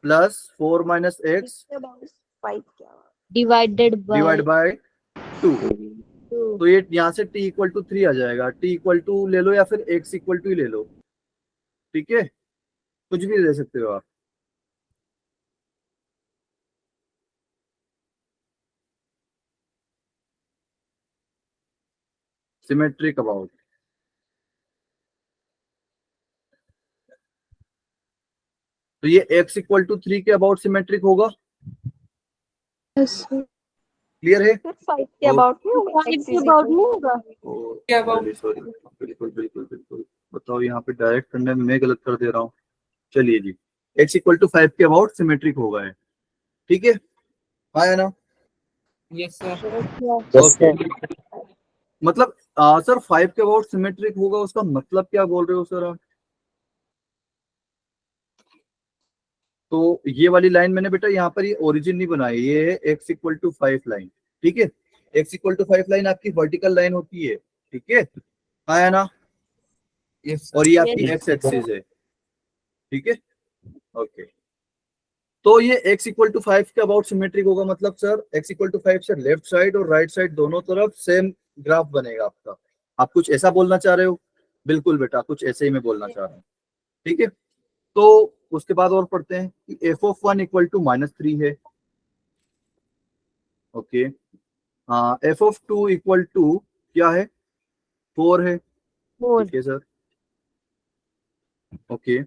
plus 4 minus x About 5 क्या हुआ? divided by divide by 2। 2. तो ये यहाँ से t इक्वल टू 3 आ जाएगा। t इक्वल टू ले लो या फिर x इक्वल टू ही ले लो, ठीक है, कुछ भी ले सकते हो आप। सिमेट्रिक अबाउट, तो ये x इक्वल टू 3 के अबाउट सिमेट्रिक होगा। Yes, sir. क्लियर है? Sir, 5 के about नहीं होगा? Five X के is about equal नहीं होगा? क्या about? सॉरी, बिल्कुल बिल्कुल बिल्कुल। बताओ यहाँ पे डायरेक्ट करने में मैं गलत कर दे रहा हूँ। चलिए जी, x इक्वल टू 5 के अबाउट सिमेट्रिक होगा है, ठीक है। हाँ है ना? Yes, sir. Yes, ओके, मतलब सर 5 के अबाउट सिमेट्रिक होगा, उसका मतलब क्या बोल रहे हो सर आप? तो ये वाली लाइन मैंने बेटा यहाँ पर ये ओरिजिन नहीं बनाई, ये है x इक्वल टू 5 लाइन, ठीक है। x इक्वल टू 5 लाइन आपकी वर्टिकल लाइन होती है, ठीक है। हाँ है ना? Yes, sir. और ये आपकी Yes. x एक्सिस है, ठीक है, ओके। तो ये x इक्वल टू 5 के अबाउट सिमेट्रिक होगा, मतलब सर x इक्वल टू 5 से लेफ्ट साइड और राइट साइड दोनों तरफ सेम ग्राफ बनेगा आपका। आप कुछ ऐसा बोलना चाह रहे हो? बिल्कुल बेटा, कुछ ऐसे ही मैं बोलना चाह रहा हूँ, ठीक है। तो उसके बाद और पढ़ते हैं कि f ऑफ 1 इक्वल टू -3 है, ओके। हाँ, f ऑफ 2 इक्वल टू क्या है, 4 है, 4. ठीक है सर, ओके।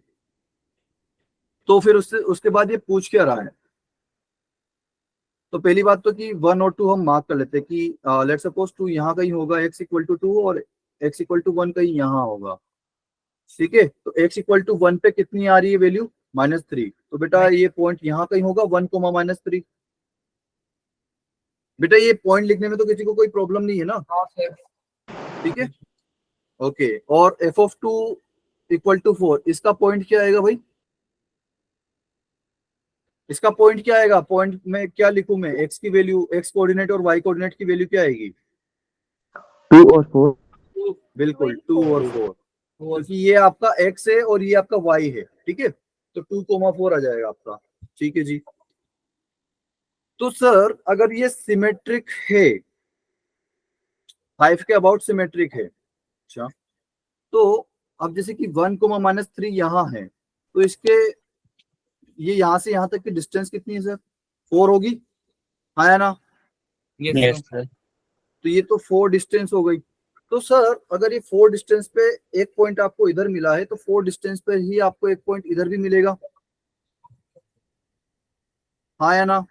तो फिर उसके बाद ये पूछ क्या रहा है। तो पहली बात तो कि 1 और 2 हम मार्क कर लेते हैं कि लेट्स सपोज 2 यहाँ कहीं होगा, x इक्वल टू 2 और x इक्वल टू 1 कहीं यहाँ होगा, ठीक है। तो x इक्वल टू 1 पे कितनी आ रही है वैल्यू, -3। तो बेटा ये पॉइंट यहाँ कहीं होगा 1, -3। बेटा ये पॉइंट लिखने में तो किसी को कोई प्रॉब्लम नहीं है ना, हाँ, sir. ठीक है, ओके। और f ऑफ 2 इक्वल टू 4, इसका पॉइंट क्या आएगा भाई, इसका पॉइंट क्या आएगा, पॉइंट में क्या लिखूं मैं, x की वैल्यू, x कोऑर्डिनेट और y कोऑर्डिनेट की वैल्यू क्या आएगी, 2 और 4. बिल्कुल 2 और 4, क्योंकि ये आपका x है और ये आपका y है, ठीक है। तो 2, 4 आ जाएगा आपका। ठीक है जी। तो सर अगर ये सिमेट्रिक है, 5 के अबाउट सिमेट्रिक है, अच्छा, तो अब जैसे कि 1,-3 यहाँ है, तो इसके ये यहाँ से यहाँ तक की डिस्टेंस कितनी है सर? 4 होगी, हाँ या ना? Yes sir. तो ये तो 4 डिस्टेंस हो गई। तो सर अगर ये 4 डिस्टेंस पे एक पॉइंट आपको इधर मिला है, तो 4 डिस्टेंस पे ही आपको एक पॉइंट इधर भी मिलेगा, हाँ या ना?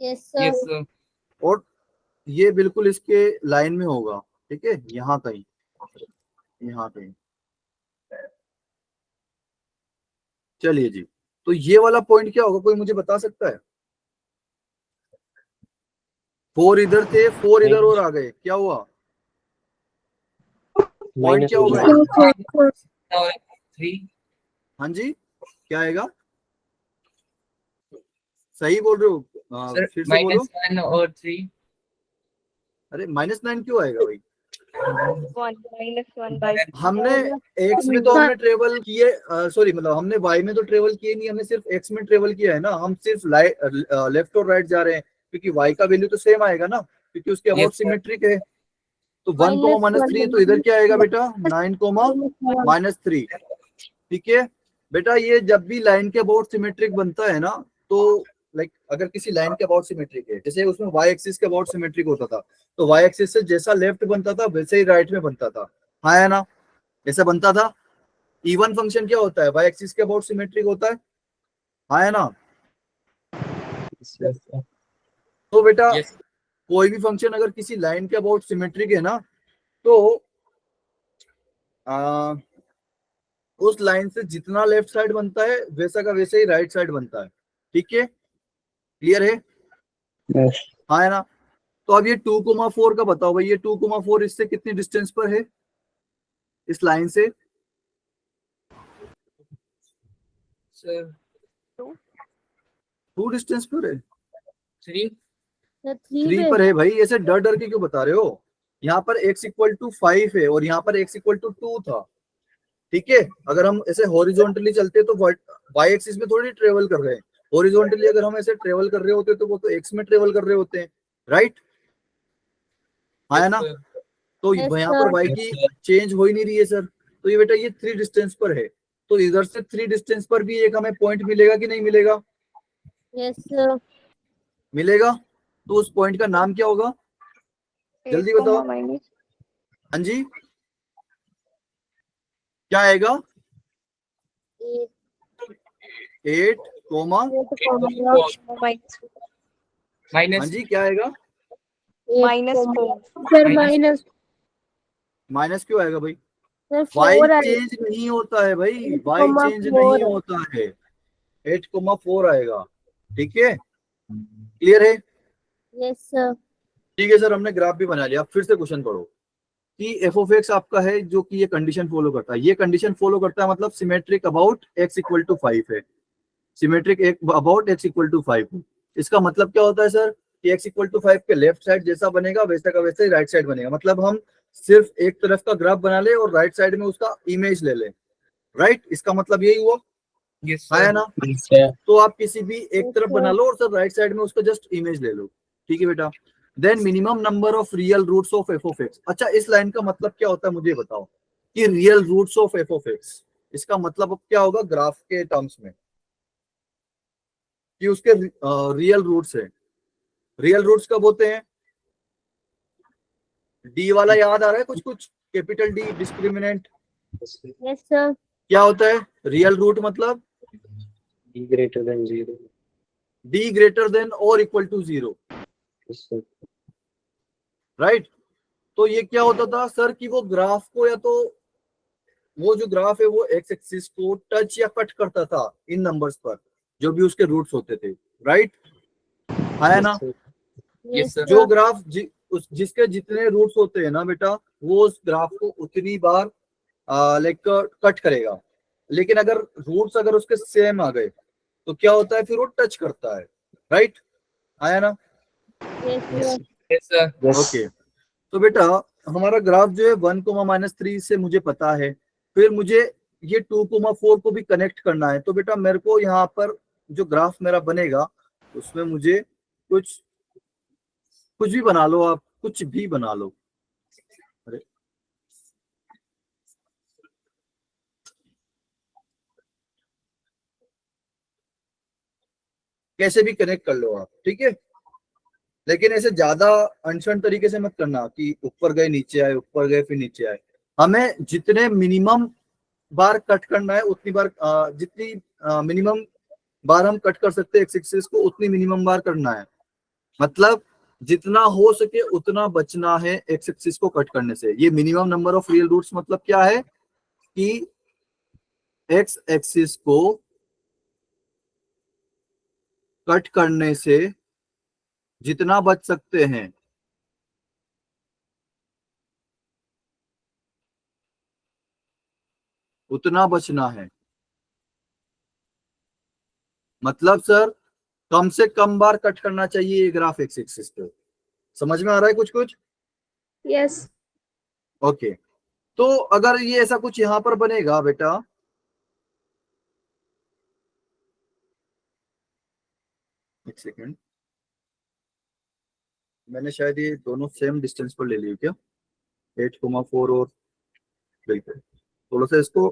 Yes yes sir. सर। और ये बिल्कुल इसके लाइन में होगा, ठीक है, यहाँ कहीं, यहाँ कहीं। चलिए जी, तो ये वाला पॉइंट क्या होगा, कोई मुझे बता सकता है? 4 इधर थे, 4 इधर और आ गए, क्या हुआ? पॉइंट क्या होगा? 3। हाँ जी, क्या आएगा? सही बोल रहे हो? सर फिर से बोलो। -1 और 3। अरे -9 क्यों आएगा भाई? 1 हमने एक्स में तो हमने ट्रेवल किए, सॉरी मतलब हमने वाई में तो ट्रेवल किए नहीं, हमने सिर्फ एक्स में ट्रेवल किया है ना। हम सिर्फ लेफ्ट और राइट जा रहे हैं, क्योंकि वाई का वैल्यू तो सेम आएगा ना, क्योंकि उसके अबाउट Yes, sir. सिमेट्रिक है। तो 1,-3 तो इधर क्या आएगा बेटा? 9,-3, ठीक है बेटा। ये जब भी लाइन के अबाउट सिमेट्रिक बनता है ना, तो लाइक अगर किसी लाइन के अबाउट सिमेट्रिक है, जैसे उसमें वाई एक्सिस के अबाउट सिमेट्रिक होता था, तो वाई एक्सिस से जैसा लेफ्ट बनता था वैसे ही राइट में बनता था, हाँ या ना? ऐसा बनता था। इवन फंक्शन क्या होता है? वाई एक्सिस के अबाउट सिमेट्रिक होता है, हाँ या ना? तो बेटा Yes. कोई भी फंक्शन अगर किसी लाइन के अबाउट सिमेट्रिक है ना, तो उस लाइन से जितना लेफ्ट साइड बनता है वैसा का वैसे ही राइट साइड बनता है, ठीक है, क्लियर है? Yes. हाँ है ना? तो अब ये 2,4 का बताओ भाई, ये 2,4 इससे कितनी डिस्टेंस पर है, इस लाइन से? सर 2 डिस्टेंस पर है, 3। 3 पर है भाई। ऐसे डर डर के क्यों बता रहे हो? यहाँ पर x=5 है और यहाँ पर x=2 था, ठीक है। अगर हम ऐसे हॉरिजॉन्टली चलते तो वाई एक्सिस में थोड़ी ट्रेवल कर रहे हैं, हॉरिजॉन्टली अगर हम ऐसे ट्रेवल कर रहे होते तो वो तो एक्स में ट्रेवल कर रहे होते हैं, राइट, हाँ है ना? तो यहाँ पर वाई की चेंज हो ही नहीं रही है सर। तो ये बेटा ये 3 डिस्टेंस पर है, तो इधर से 3 डिस्टेंस पर भी एक हमें पॉइंट मिलेगा कि नहीं मिलेगा? Yes sir. मिलेगा। तो उस पॉइंट का नाम क्या होगा, जल्दी बताओ। हाँ जी, क्या आएगा? 8, हाँ जी, क्या आएगा? सर माइनस माइनस क्यों आएगा भाई? सर वाई 4 चेंज नहीं होता है भाई, वाई चेंज 8,4 नहीं होता है, 8,4 आएगा, ठीक है, क्लियर है? Yes sir. ठीक है सर, हमने ग्राफ भी बना लिया। फिर से क्वेश्चन पढ़ो कि एफ ऑफ एक्स आपका है जो कि ये कंडीशन फॉलो करता है, ये कंडीशन फॉलो करता है मतलब सिमेट्रिक अबाउट x=5 है, सिमेट्रिक अबाउट x=5। इसका मतलब क्या होता है सर कि x=5 के लेफ्ट साइड जैसा बनेगा वैसा का वैसा ही राइट साइड बनेगा। मतलब हम सिर्फ एक तरफ का ग्राफ बना ले और राइट साइड में उसका इमेज ले ले, राइट, इसका मतलब यही हुआ, Yes, है sir. ना? तो आप किसी भी एक तरफ बना लो और सर राइट साइड में उसका जस्ट इमेज ले लो, ठीक है बेटा। Then minimum number of real roots of F of X. अच्छा, इस लाइन का मतलब क्या होता है मुझे बताओ कि real roots of F of X, इसका मतलब अब क्या होगा ग्राफ के टर्म्स में कि उसके रियल रूट्स है। रियल रूट्स कब होते हैं? डी वाला याद आ रहा है कुछ कुछ, capital D discriminant, yes sir. क्या होता है रियल रूट? मतलब D greater than 0. D greater than और equal to 0, Yes, sir. Right. तो ये क्या होता था सर कि वो ग्राफ को या तो वो जो ग्राफ है वो एक्स एक्सिस को टच या कट करता था इन नंबर्स पर जो भी उसके रूट्स होते थे, राइट, है ना? Yes, sir. Yes, sir. जो ग्राफ जिसके जितने रूट्स होते हैं ना बेटा, वो उस ग्राफ को उतनी बार लाइक कट करेगा। लेकिन अगर रूट्स अगर उसके सेम आ गए तो क्या होता है, फिर वो टच करता है, राइट, आया ना? Yes sir. Yes, sir. Yes. Okay. तो बेटा हमारा ग्राफ जो है 1,-3 से मुझे पता है, फिर मुझे ये 2,4 को भी कनेक्ट करना है। तो बेटा मेरे को यहाँ पर 1,-3 और 2,4 को कनेक्ट करना है। तो बेटा मैं क्या करूंगा, 1,-3 और 2,4 को जो ग्राफ मेरा बनेगा उसमें मुझे कुछ भी बना लो, आप कुछ भी बना लो। अरे कैसे भी कनेक्ट कर लो आप, ठीक है, लेकिन ऐसे ज्यादा अनशन तरीके से मत करना कि ऊपर गए नीचे आए, ऊपर गए फिर नीचे आए। हमें जितने मिनिमम बार कट करना है उतनी बार, जितनी मिनिमम बार हम कट कर सकते हैं एक्स एक्सिस को उतनी मिनिमम बार करना है। मतलब जितना हो सके उतना बचना है एक्स एक्सिस को कट करने से। ये minimum number of real roots मतलब क्या है कि एक्स एक्सिस को कट करने से जितना बच सकते हैं उतना बचना है। मतलब सर कम से कम बार कट करना चाहिए ये ग्राफ एक्स एक्सिस पे। समझ में आ रहा है कुछ कुछ? Yes. ओके, तो अगर ये ऐसा कुछ यहां पर बनेगा बेटा, एक सेकेंड, मैंने शायद ये दोनों सेम डिस्टेंस पर ले लिए क्या, 8,4 और बिल्कुल थोड़ा सा इसको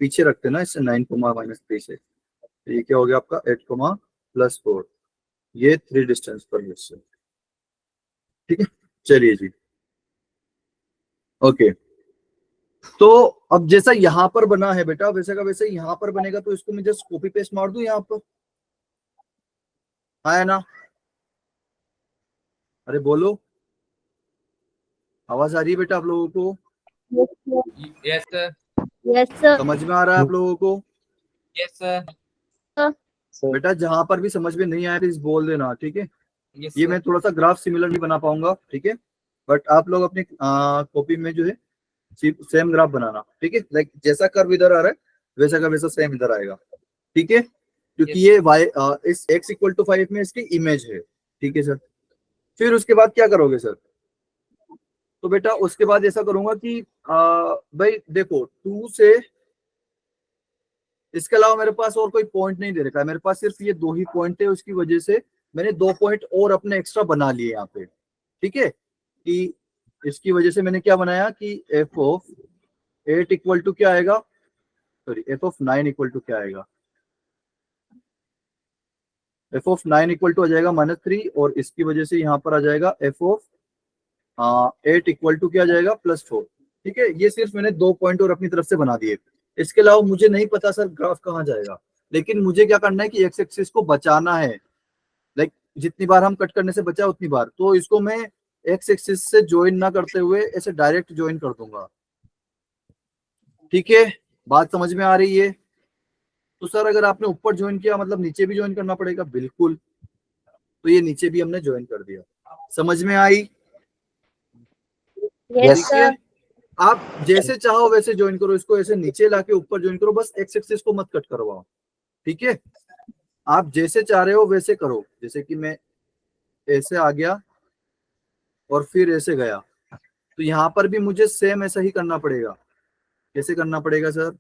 पीछे रखते ना इससे 9,-3 से, तो ये क्या हो गया आपका 8,+4, ये 3 डिस्टेंस पर है इससे, ठीक है। चलिए जी, ओके, तो अब जैसा यहां पर बना है बेटा वैसे का वैसे यहां पर बनेगा, तो इसको मैं जस्ट कॉपी पेस्ट मार दूं यहां पर, है ना? अरे बोलो, आवाज आ रही है बेटा आप लोगों को? Yes, sir. Yes, sir. Yes, sir. समझ में आ रहा है आप लोगों को? Yes, sir. सर बेटा जहां पर भी समझ में नहीं आया प्लीज बोल देना, ठीक है। Yes, ये sir. मैं थोड़ा सा ग्राफ सिमिलर नहीं बना पाऊंगा, ठीक है, बट आप लोग अपनी कॉपी में जो है सेम ग्राफ बनाना, ठीक है। लाइक जैसा कर्व इधर आ रहा है वैसा का वैसा सेम इधर आएगा, ठीक है, क्योंकि ये y इस x = 5 में इसकी इमेज है, ठीक है सर। फिर उसके बाद क्या करोगे सर? तो बेटा उसके बाद ऐसा करूंगा कि भाई देखो 2 से इसके अलावा मेरे पास और कोई पॉइंट नहीं दे रखा है, मेरे पास सिर्फ ये 2 ही पॉइंट है, उसकी वजह से मैंने 2 पॉइंट और अपने एक्स्ट्रा बना लिए यहाँ पे, ठीक है। कि इसकी वजह से मैंने क्या बनाया कि f(8) = क्या आएगा, सॉरी f(9) = क्या आएगा, f(9) = आ जाएगा -3, और इसकी वजह से यहाँ पर आ जाएगा f(8) = क्या आ जाएगा +4, ठीक है। ये सिर्फ मैंने 2 पॉइंट और अपनी तरफ से बना दिए, इसके अलावा मुझे नहीं पता सर ग्राफ कहाँ जाएगा, लेकिन मुझे क्या करना है कि एक्स एक्सिस को बचाना है। लाइक जितनी बार हम कट करने से बचा उतनी बार, तो इसको मैं एक्स एक्सिस से ज्वाइन ना करते हुए ऐसे डायरेक्ट ज्वाइन कर दूंगा, ठीक है। बात समझ में आ रही है? तो सर अगर आपने ऊपर ज्वाइन किया मतलब नीचे भी ज्वाइन करना पड़ेगा, बिल्कुल, तो ये नीचे भी हमने ज्वाइन कर दिया। समझ में आई? Yes, ठीक sir. है, आप जैसे चाहो वैसे ज्वाइन करो, इसको ऐसे नीचे लाके ऊपर ज्वाइन करो, बस एक्स एक्सिस को मत कट करवाओ, ठीक है। आप जैसे चाह रहे हो वैसे करो, जैसे कि मैं ऐसे आ गया और फिर ऐसे गया, तो यहाँ पर भी मुझे सेम ऐसा ही करना पड़ेगा। कैसे करना पड़ेगा सर?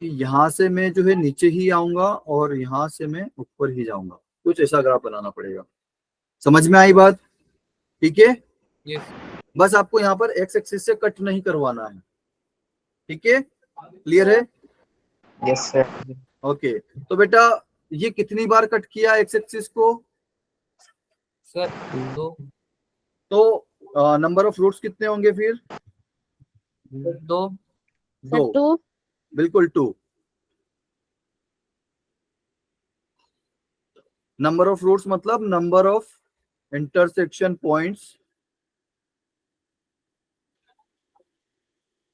कि यहाँ से मैं जो है नीचे ही आऊंगा और यहाँ से मैं ऊपर ही जाऊंगा, कुछ ऐसा ग्राफ बनाना पड़ेगा। समझ में आई बात? ठीक है, Yes. बस आपको यहाँ पर एक्स एक्सिस से कट नहीं करवाना है, ठीक है, क्लियर है? यस सर ओके, तो बेटा ये कितनी बार कट किया एक्स एक्सिस को? Sir, 2. तो नंबर ऑफ रूट्स कितने होंगे फिर? 2. Sir, 2, 2. बिल्कुल 2। नंबर ऑफ रूट्स मतलब number of intersection points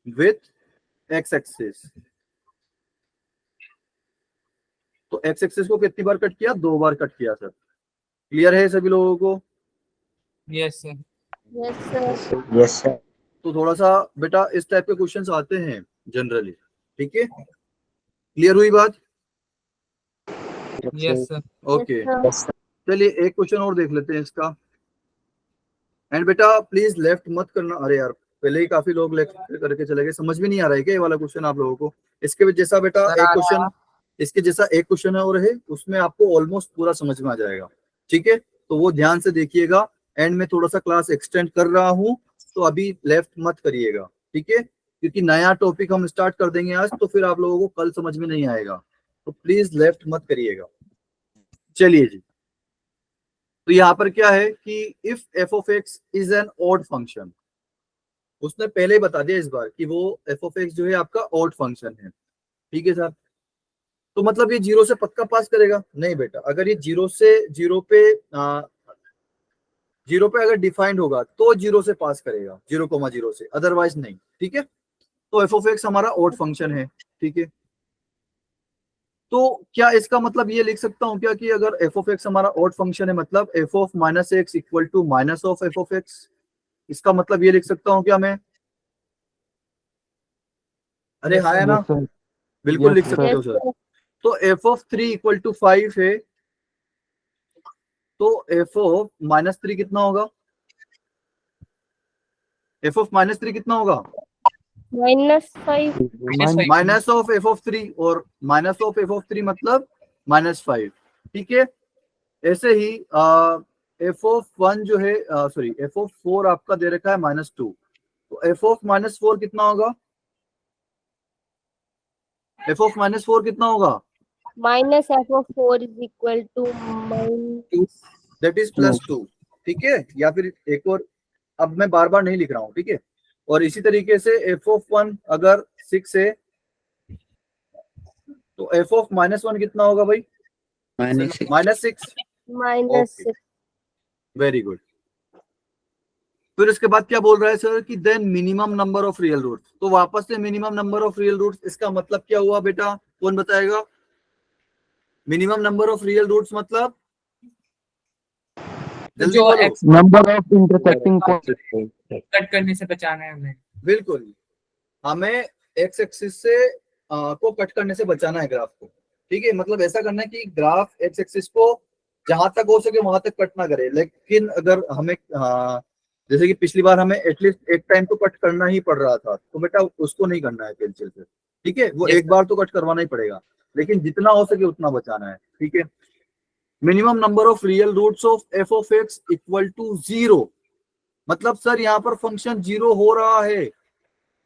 with x axis. तो एक्स एक्सिस को कितनी बार कट किया? 2 बार कट किया सर। क्लियर है सभी लोगों को? Yes, sir. Yes, sir. Yes sir तो थोड़ा सा बेटा इस टाइप के क्वेश्चंस आते हैं जनरली, ठीक है, क्लियर हुई बात? Yes, sir. Okay, Yes, sir. चलिए एक क्वेश्चन और देख लेते हैं इसका। एंड बेटा प्लीज लेफ्ट मत करना, अरे यार पहले ही काफी लोग लेक्चर करके चले गए, समझ में नहीं आ रहा है क्या ये वाला क्वेश्चन आप लोगों को? इसके जैसा बेटा सर, एक आ क्वेश्चन, रहा। इसके जैसा एक क्वेश्चन है और है, उसमें आपको ऑलमोस्ट पूरा समझ में आ जाएगा। ठीक है, तो वो ध्यान से देखिएगा। एंड में थोड़ा सा क्लास एक्सटेंड कर रहा हूँ, तो अभी लेफ्ट मत करिएगा, ठीक है? क्योंकि नया टॉपिक हम स्टार्ट कर देंगे आज, तो फिर आप लोगों को कल समझ में नहीं आएगा, तो प्लीज लेफ्ट मत करिएगा। चलिए जी, तो यहाँ पर क्या है कि if F of x is an odd function, उसने पहले ही बता दिया इस बार कि वो एफ ऑफ एक्स जो है आपका ऑड फंक्शन है। ठीक है सर, तो मतलब ये जीरो से पक्का पास करेगा? नहीं बेटा, अगर ये जीरो पे अगर डिफाइंड होगा तो जीरो से पास करेगा, 0,0 से, अदरवाइज नहीं। ठीक है, तो एफ ऑफ एक्स हमारा ऑड फंक्शन है। ठीक है, तो क्या इसका मतलब ये लिख सकता हूं क्या कि अगर एफ ऑफ एक्स हमारा ऑड फंक्शन है, मतलब F of minus X equal to minus of F of X, इसका मतलब ये लिख सकता हूं क्या मैं? अरे हाँ है ना, बिल्कुल लिख सकते हो Yes, सर। sir. तो एफ ऑफ 3 इक्वल टू 5 है, तो एफ ऑफ माइनस 3 कितना होगा? एफ ऑफ माइनस 3 कितना होगा? -5. -5। माइनस ऑफ एफ ऑफ 3, और माइनस ऑफ एफ ऑफ 3 मतलब -5। ठीक है, ऐसे ही एफ ऑफ 1 जो है, सॉरी एफ ऑफ 4 आपका दे रखा है -2, तो एफ ऑफ -4 कितना होगा? एफ ऑफ -4 कितना होगा? Minus f of 4 is equal to minus. That is +2। ठीक है, या फिर एक और, अब मैं बार बार नहीं लिख रहा हूँ, ठीक है? और इसी तरीके से एफ ऑफ 1 अगर 6 है, तो एफ ऑफ -1 कितना होगा भाई? -6। Minus 6. Very good. फिर उसके बाद क्या बोल रहा है सर कि then minimum number of real roots, तो वापस से minimum number of real roots, इसका मतलब क्या हुआ बेटा? कौन बताएगा? Minimum number of real roots मतलब जल्दी जो बोलो। X number of intersecting point. Cut करने से बचाना है हमें। बिल्कुल, हमें एक्स एक्सिस से को कट करने से बचाना है ग्राफ को। ठीक है, मतलब ऐसा करना है कि ग्राफ एक्स एक्सिस को जहां तक हो सके वहां तक कट ना करे। लेकिन अगर हमें जैसे कि पिछली बार हमें एटलीस्ट एक टाइम तो कट करना ही पड़ रहा था, तो बेटा उसको नहीं करना है पेंसिल से। ठीक है, वो Yes, एक बार तो कट करवाना ही पड़ेगा, लेकिन जितना हो सके उतना बचाना है। ठीक है, minimum number of real roots of F of x equal to 0, मतलब सर यहाँ पर फंक्शन 0 हो रहा है।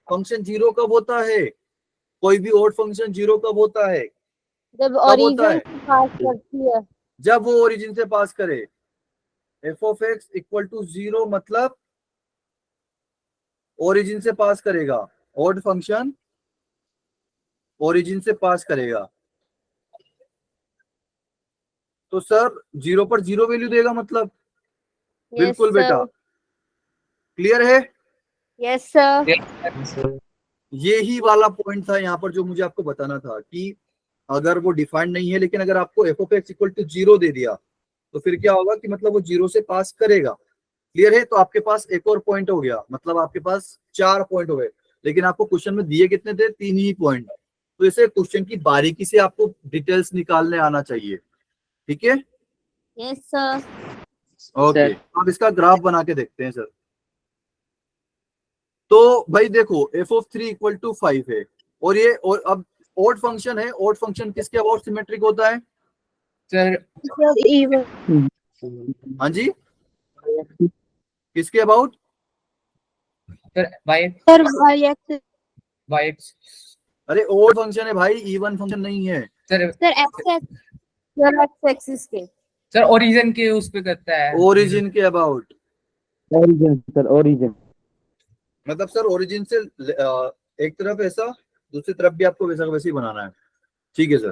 फंक्शन 0 कब होता है? कोई भी ऑड फंक्शन 0 कब होता है? जब कब होता origin है? से पास करती है. जब वो ओरिजिन से पास करे। F of x equal to 0 मतलब ओरिजिन से पास करेगा, ऑड फंक्शन ओरिजिन से पास करेगा। तो सर 0 पर 0 वैल्यू देगा, मतलब Yes, बिल्कुल sir. बेटा, क्लियर है? Yes, sir. ये ही वाला पॉइंट था यहाँ पर जो मुझे आपको बताना था कि अगर वो डिफाइंड नहीं है, लेकिन अगर आपको f of x equal to 0 दे दिया, तो फिर क्या होगा कि मतलब वो 0 से पास करेगा। क्लियर है? तो आपके पास एक और पॉइंट हो गया, मतलब आपके पास 4 पॉइंट हो गए। लेकिन आपको क्वेश्चन में दिए कितने थे? 3 ही पॉइंट। तो इसे क्वेश्चन की बारीकी से आपको डिटेल्स निकालने आना चाहिए। ठीक है, Yes, sir. ओके। अब इसका ग्राफ बना के देखते हैं सर। तो भाई देखो, एफ ऑफ 3 इक्वल टू 5 है, और ये और अब ऑड फंक्शन है। ऑड फंक्शन किसके अबाउट सिमेट्रिक होता है? Sir Sir, even. हाँ जी, किसके about? Sir y Sir, y-axis. Y अरे ऑड फंक्शन है भाई, इवन फंक्शन नहीं है। Sir Sir, x-axis. Sir, x-axis के. सर ओरिजिन के उस पे करता है। ओरिजिन के अबाउट, ओरिजिन सर, ओरिजिन। मतलब सर ओरिजिन से एक तरफ ऐसा, दूसरी तरफ भी आपको वैसा का वैसे ही बनाना है। ठीक है सर,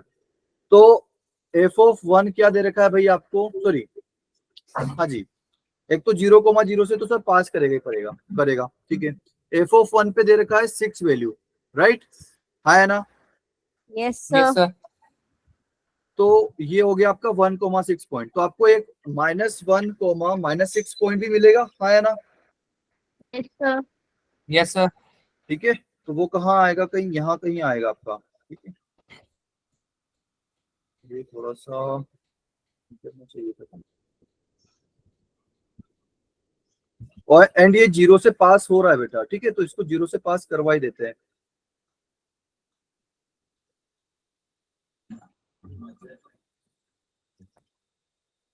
तो एफ ऑफ 1 क्या दे रखा है भाई आपको? सॉरी, हाँ जी, एक तो 0,0 से तो सर पास करेगा ही करेगा। ठीक है, एफ ऑफ 1 पे दे रखा है 6 वैल्यू, राइट? है ना? Yes, sir. Yes sir. तो ये हो गया आपका 1,6 पॉइंट, तो आपको एक -1, -6 पॉइंट भी मिलेगा। है ना? Yes, sir. Yes sir. ठीक है, तो वो कहाँ आएगा? कहीं यहाँ कहीं आएगा आपका। ठीक है, ये थोड़ा सा करना चाहिए था। और एंड ये 0 से पास हो रहा है बेटा, ठीक है, तो इसको 0 से पास करवा ही देते हैं।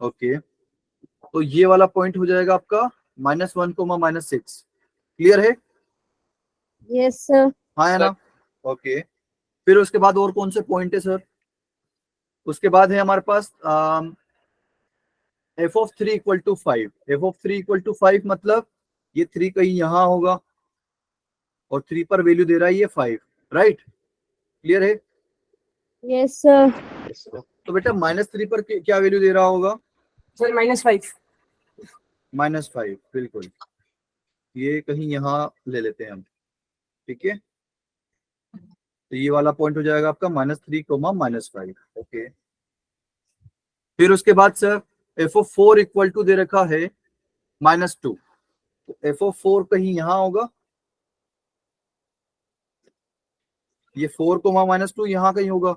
ओके, तो ये वाला पॉइंट हो जाएगा आपका -1 -6। क्लियर है? Yes, sir. हाँ है ना? ओके, फिर उसके बाद और कौन से पॉइंट है सर? उसके बाद है हमारे पास f(3) = 5। f(3) = 5 मतलब ये 3 कहीं यहाँ होगा और 3 पर वैल्यू दे रहा है ये 5, राइट? क्लियर है? Yes, sir. तो बेटा -3 पर क्या वैल्यू दे रहा होगा? सर -5। -5, बिल्कुल। ये कहीं यहाँ ले लेते हैं हम, ठीक है, तो ये वाला पॉइंट हो जाएगा आपका -3, -5। ओके, फिर उसके बाद सर f(4) = दे रखा है -2, तो f(4) कहीं यहाँ होगा, ये 4, -2 यहाँ कहीं होगा,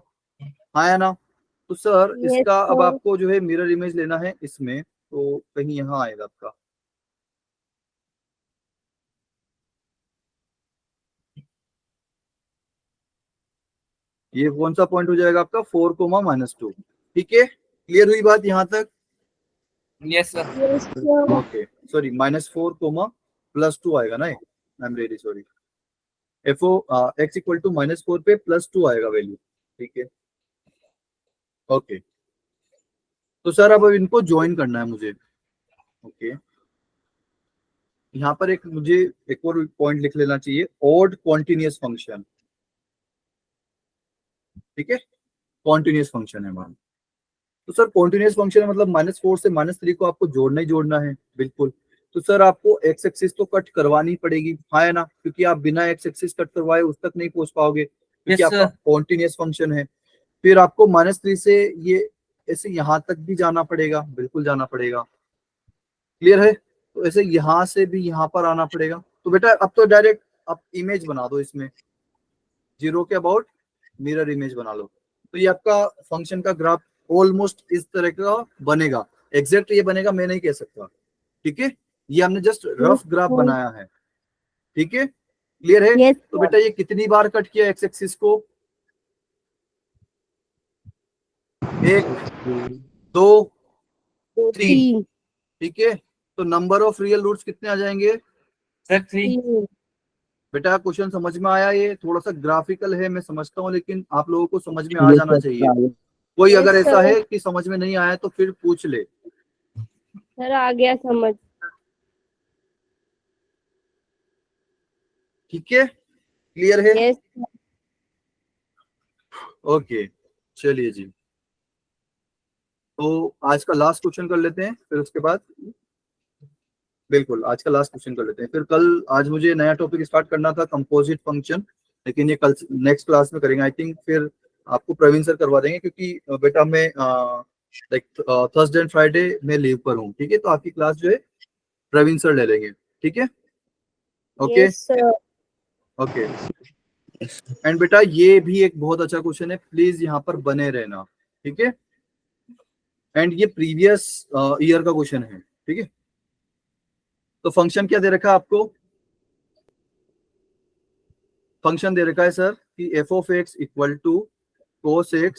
हाँ है ना? तो सर Yes, इसका अब sir. आपको जो है मिरर इमेज लेना है इसमें, तो कहीं यहाँ आएगा आपका, ये कौन सा पॉइंट हो जाएगा आपका? 4, -2। ठीक है, क्लियर हुई बात यहाँ तक? Yes sir. Yes, sir. Okay, sorry, -4, +2 आएगा ना, I am really sorry. x = -4 पे +2 आएगा वैल्यू, ठीक है। ओके, तो सर अब इनको ज्वाइन करना है मुझे। ओके, यहाँ पर मुझे एक और पॉइंट लिख लेना चाहिए, ऑड कॉन्टिन्यूअस फंक्शन, ठीक है, कॉन्टिन्यूअस फंक्शन है हमारा। तो सर कॉन्टिन्यूअस फंक्शन है मतलब -4 से -3 को आपको जोड़ना ही जोड़ना है, बिल्कुल। तो सर आपको एक्स एक्सिस तो कट करवानी पड़ेगी, हाँ है ना, क्योंकि आप बिना एक्स एक्सिस कट करवाए उस तक नहीं पहुंच पाओगे, क्योंकि Yes, आपका sir. कॉन्टिन्यूअस फंक्शन है। फिर आपको -3 से ये ऐसे यहाँ तक भी जाना पड़ेगा, बिल्कुल जाना पड़ेगा। क्लियर है? तो ऐसे यहाँ से भी यहाँ पर आना पड़ेगा। तो बेटा अब तो डायरेक्ट आप इमेज बना दो इसमें, 0 के अबाउट मिरर इमेज बना लो, तो ये आपका फंक्शन का ग्राफ ऑलमोस्ट इस तरह का बनेगा। एग्जैक्ट ये बनेगा मैं नहीं कह सकता, ठीक है, ये हमने जस्ट रफ ग्राफ sir. बनाया है, ठीक है, क्लियर है? Yes, तो sir. बेटा ये कितनी बार कट किया एक्स एक्सिस को? 1, 2, 3, Three. ठीक है। तो नंबर ऑफ रियल रूट्स कितने आ जाएंगे? सर 3। Three. बेटा क्वेश्चन समझ में आया? ये थोड़ा सा ग्राफिकल है मैं समझता हूँ, लेकिन आप लोगों को समझ में आ जाना चाहिए। कोई Yes, अगर ऐसा sir. है कि समझ में नहीं आया तो फिर पूछ ले, Sir, आ गया समझ. ठीक है, क्लियर है? Yes, sir. ओके, चलिए जी, तो आज का लास्ट क्वेश्चन कर लेते हैं, फिर उसके बाद बिल्कुल आज का लास्ट क्वेश्चन कर लेते हैं, फिर कल आज मुझे नया टॉपिक स्टार्ट करना था कंपोजिट फंक्शन, लेकिन ये कल नेक्स्ट क्लास में करेंगे आई थिंक। फिर आपको प्रवीण सर करवा देंगे, क्योंकि बेटा मैं लाइक थर्सडे एंड फ्राइडे में लीव पर हूँ, ठीक है, तो आपकी क्लास जो है प्रवीण सर ले लेंगे, ठीक है। Okay Yes, sir. Okay, and बेटा ये भी एक बहुत अच्छा क्वेश्चन है, प्लीज यहाँ पर बने रहना, ठीक है, एंड ये प्रीवियस ईयर का क्वेश्चन है, ठीक है। तो फंक्शन क्या दे रखा है आपको? फंक्शन दे रखा है सर कि f(x) = cos x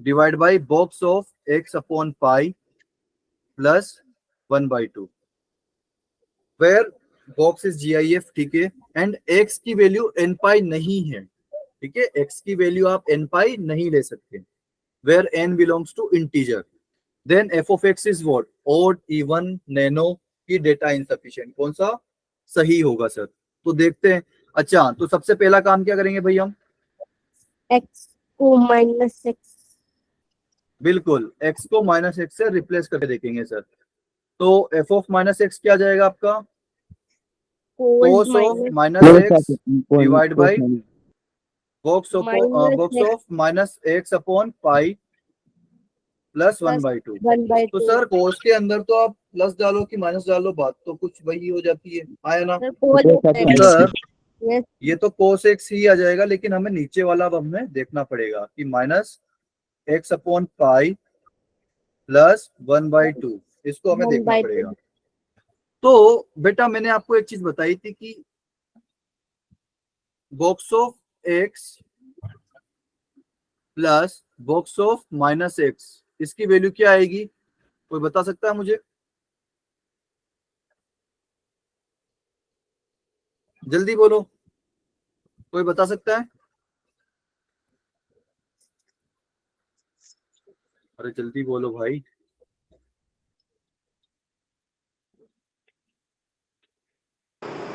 divide by box of x/π plus 1/2, where box is GIF, ठीक है, एंड x की वैल्यू nπ नहीं है, ठीक है, x की वैल्यू आप nπ नहीं ले सकते, where n belongs to integer, then f(x) is what? Odd, even, नैनो की डेटा इनसफिशिएंट, कौन सा सही होगा सर? तो देखते हैं। अच्छा, तो सबसे पहला काम क्या करेंगे भाई हम? X को -6. बिल्कुल, x को -x से रिप्लेस करके देखेंगे सर। तो f(-x) क्या जाएगा आपका? Cos cos of minus -x divide by box of minus -x/π plus plus 1/2। 1/2. तो सर cos के अंदर तो आप प्लस डालो कि माइनस डालो, बात तो कुछ वही हो जाती है, आया ना? Sir, cos तो x. Sir Yes. ये तो cos x ही आ जाएगा, लेकिन हमें नीचे वाला अब हमें देखना पड़ेगा कि -x/π प्लस 1/2, इसको हमें देखना 1/2. पड़ेगा। तो बेटा मैंने आपको एक चीज बताई थी कि box of X plus box of minus x, इसकी वैल्यू क्या आएगी? कोई बता सकता है मुझे? जल्दी बोलो, कोई बता सकता है? अरे जल्दी बोलो भाई।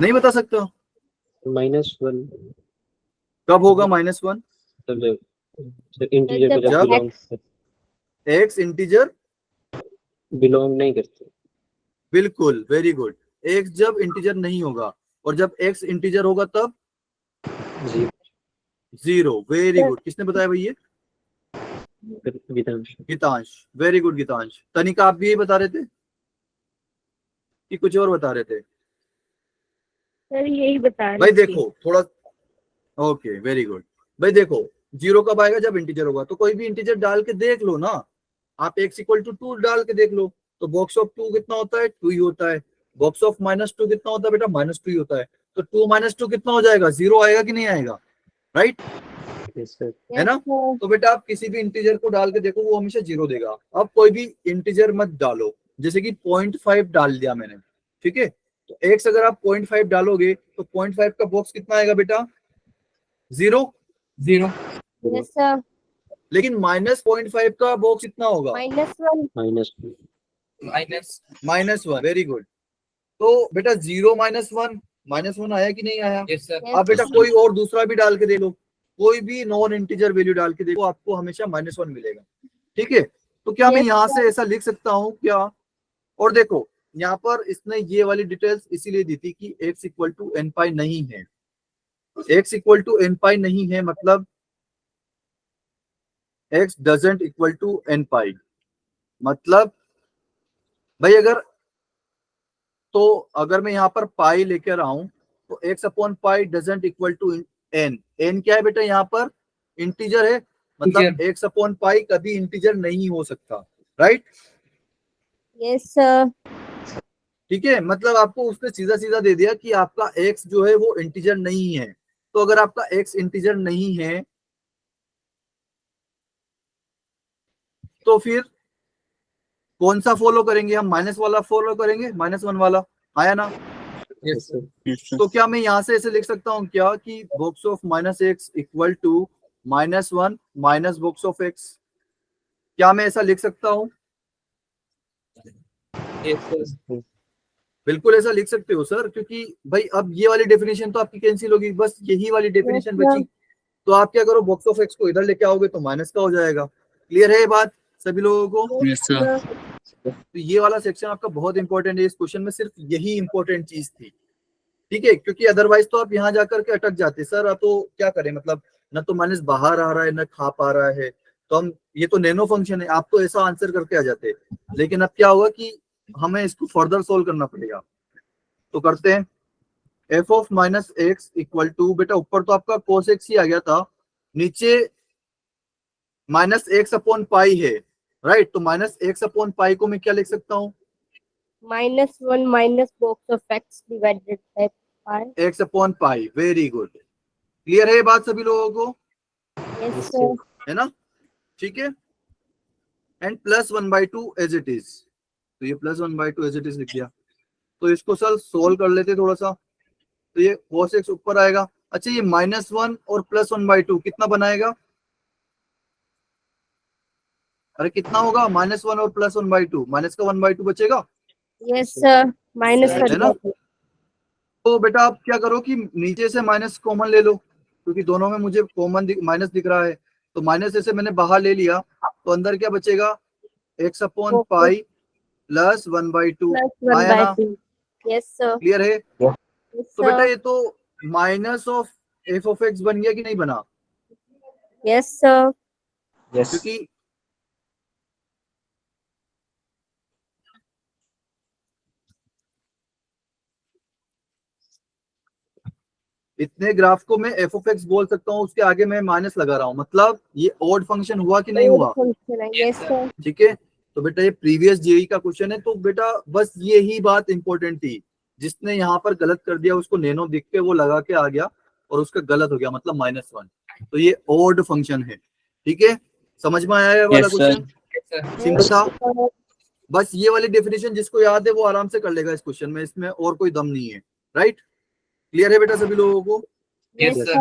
नहीं बता सकते हो? -1 कब होगा -1? सर इंटीजर को जब जब बिलोंग एक्स इंटीजर बिलोंग नहीं करते। बिल्कुल, वेरी गुड। एक्स जब इंटीजर नहीं होगा, और जब एक्स इंटीजर होगा तब जी 0। Very good. किसने बताया भैया? विधांश। Geetansh, very good Geetansh. तनिका आप भी यही बता रहे थे कि कुछ और बता रहे थे? सर यही बता रही भाई थी। देखो थोड़ा, ओके वेरी गुड। भाई देखो 0 कब आएगा? जब इंटीजर होगा। तो कोई भी इंटीजर डाल के देख लो ना, आप x इक्वल टू 2 डाल के देख लो, तो बॉक्स ऑफ 2 कितना होता है? 2 ही होता है। बॉक्स ऑफ -2 कितना होता है बेटा? -2 ही होता है। तो 2 - 2 कितना हो जाएगा? 0 आएगा कि नहीं आएगा? Right, yes sir. है ना? तो बेटा आप किसी भी इंटीजर को डाल के देखो, वो हमेशा 0 देगा। अब कोई भी इंटीजर मत डालो, जैसे कि 0.5 डाल दिया मैंने, ठीक है? तो x अगर आप 0.5 डालोगे तो 0.5 का बॉक्स कितना आएगा बेटा? 0। 0 यस सर। लेकिन -0.5 का बॉक्स कितना होगा? -1। माइनस -1। Very good. तो बेटा 0 -1 आया कि नहीं आया? Yes sir. अब बेटा कोई और दूसरा भी डाल के दे लो, कोई भी नॉन इंटीजर वैल्यू डाल के देखो, आपको हमेशा -1 मिलेगा। ठीक है? तो क्या मैं Yes, यहाँ से ऐसा लिख सकता हूँ क्या? और देखो यहाँ पर इसने ये वाली डिटेल्स इसीलिए दी थी कि x equal to n pi नहीं है। x equal to n pi नहीं है मतलब x doesn't equal to n pi. मतलब भाई अगर मैं यहाँ पर पाई लेकर आऊं तो x upon pi doesn't equal to n। n क्या है बेटा? यहाँ पर इंटीजर है, मतलब x अपॉन पाई कभी इंटीजर नहीं हो सकता। राइट? Yes sir. ठीक है, मतलब आपको उसने सीधा सीधा दे दिया कि आपका x जो है वो इंटीजर नहीं है। तो अगर आपका x इंटीजर नहीं है तो फिर कौन सा फॉलो करेंगे हम? माइनस वाला फॉलो करेंगे, -1 वाला। आया ना? Yes sir. तो क्या मैं यहां से ऐसे लिख सकता हूँ क्या कि box of -x equal to -1 minus box of x? क्या मैं ऐसा लिख सकता हूँ? Yes sir. बिल्कुल ऐसा लिख सकते हो सर, क्योंकि भाई अब ये वाली डेफिनेशन तो आपकी कैंसिल होगी, बस यही वाली डेफिनेशन Yes, बची। तो आप क्या करो, बॉक्स ऑफ x को इधर लेके आओगे तो माइनस का हो जाएगा। क्लियर है ये बात सभी लोगों को? yes sir. तो ये वाला सेक्शन आपका बहुत इंपॉर्टेंट है। इस क्वेश्चन में सिर्फ यही इंपॉर्टेंट चीज थी, ठीक है? क्योंकि अदरवाइज तो आप यहाँ जाकर के अटक जाते सर। अब तो क्या करें, मतलब न तो माइनस बाहर आ रहा है न खा पा रहा है, तो हम ये तो नैनो फंक्शन है, आप तो ऐसा आंसर करके आ जाते। लेकिन अब क्या होगा कि हमें इसको फर्दर सोल्व करना पड़ेगा। तो करते हैं। F of -x equal to, बेटा ऊपर तो आपका cos x ही आ गया था, नीचे -x अपॉन पाई है। राइट? तो -x अपॉन पाई को मैं क्या लिख सकता हूँ? -1 minus box of x divided by pi. x upon pi. Very good. Clear है ये बात सभी लोगों को? Yes sir. है ना? ठीक है। And +1/2 as it is. तो ये +1/2 एज इट इज लिख दिया। तो इसको सर सोल्व कर लेते थोड़ा सा। तो ये cos x ऊपर आएगा। अच्छा ये -1 और +1/2 कितना बनाएगा? अरे कितना होगा? -1 और +1/2, माइनस का 1/2 बचेगा, Yes sir. Minus Sir, कर है ना? दिया। तो बेटा आप क्या करो कि नीचे से माइनस कॉमन ले लो, क्योंकि दोनों में मुझे कॉमन माइनस दिख रहा है। तो माइनस ऐसे मैंने बाहर ले लिया, तो अंदर क्या बचेगा? x upon pi plus 1/2। Plus 1 आया by ना? 2. Yes sir. क्लियर है? Yes तो बेटा sir. ये तो minus of f of x बन गया कि नहीं बना? Yes sir. क्योंकि इतने ग्राफ को मैं f ऑफ x बोल सकता हूँ, उसके आगे मैं माइनस लगा रहा हूँ, मतलब ये ऑड फंक्शन हुआ कि नहीं Odd हुआ? function है. Yes sir. ठीक है? तो बेटा ये प्रीवियस जेई का क्वेश्चन है, तो बेटा बस यही बात इंपॉर्टेंट थी, जिसने यहाँ पर गलत कर दिया उसको नैनो दिख के वो लगा के आ गया और उसका गलत हो गया, मतलब -1। तो ये ओड फंक्शन है, ठीक है, समझ में आया ये वाला क्वेश्चन? सिंपल था, बस ये वाली डेफिनेशन जिसको याद है वो आराम से कर लेगा इस क्वेश्चन में, इसमें और कोई दम नहीं है, राइट? क्लियर है बेटा सभी लोगों को? Yes, sir.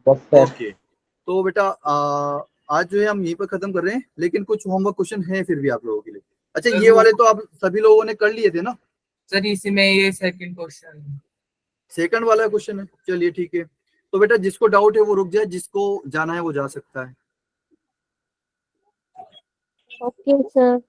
ओके, तो बेटा आज जो है हम यहीं पर खत्म कर रहे हैं, लेकिन कुछ होमवर्क क्वेश्चन है फिर भी आप लोगों के लिए। अच्छा, ये वाले तो आप सभी लोगों ने कर लिए थे ना? सर इसी में ये सेकंड क्वेश्चन, सेकंड वाला क्वेश्चन है, चलिए ठीक है। तो बेटा जिसको डाउट है वो रुक जाए, जिसको जाना है वो जा सकता है। Okay, sir.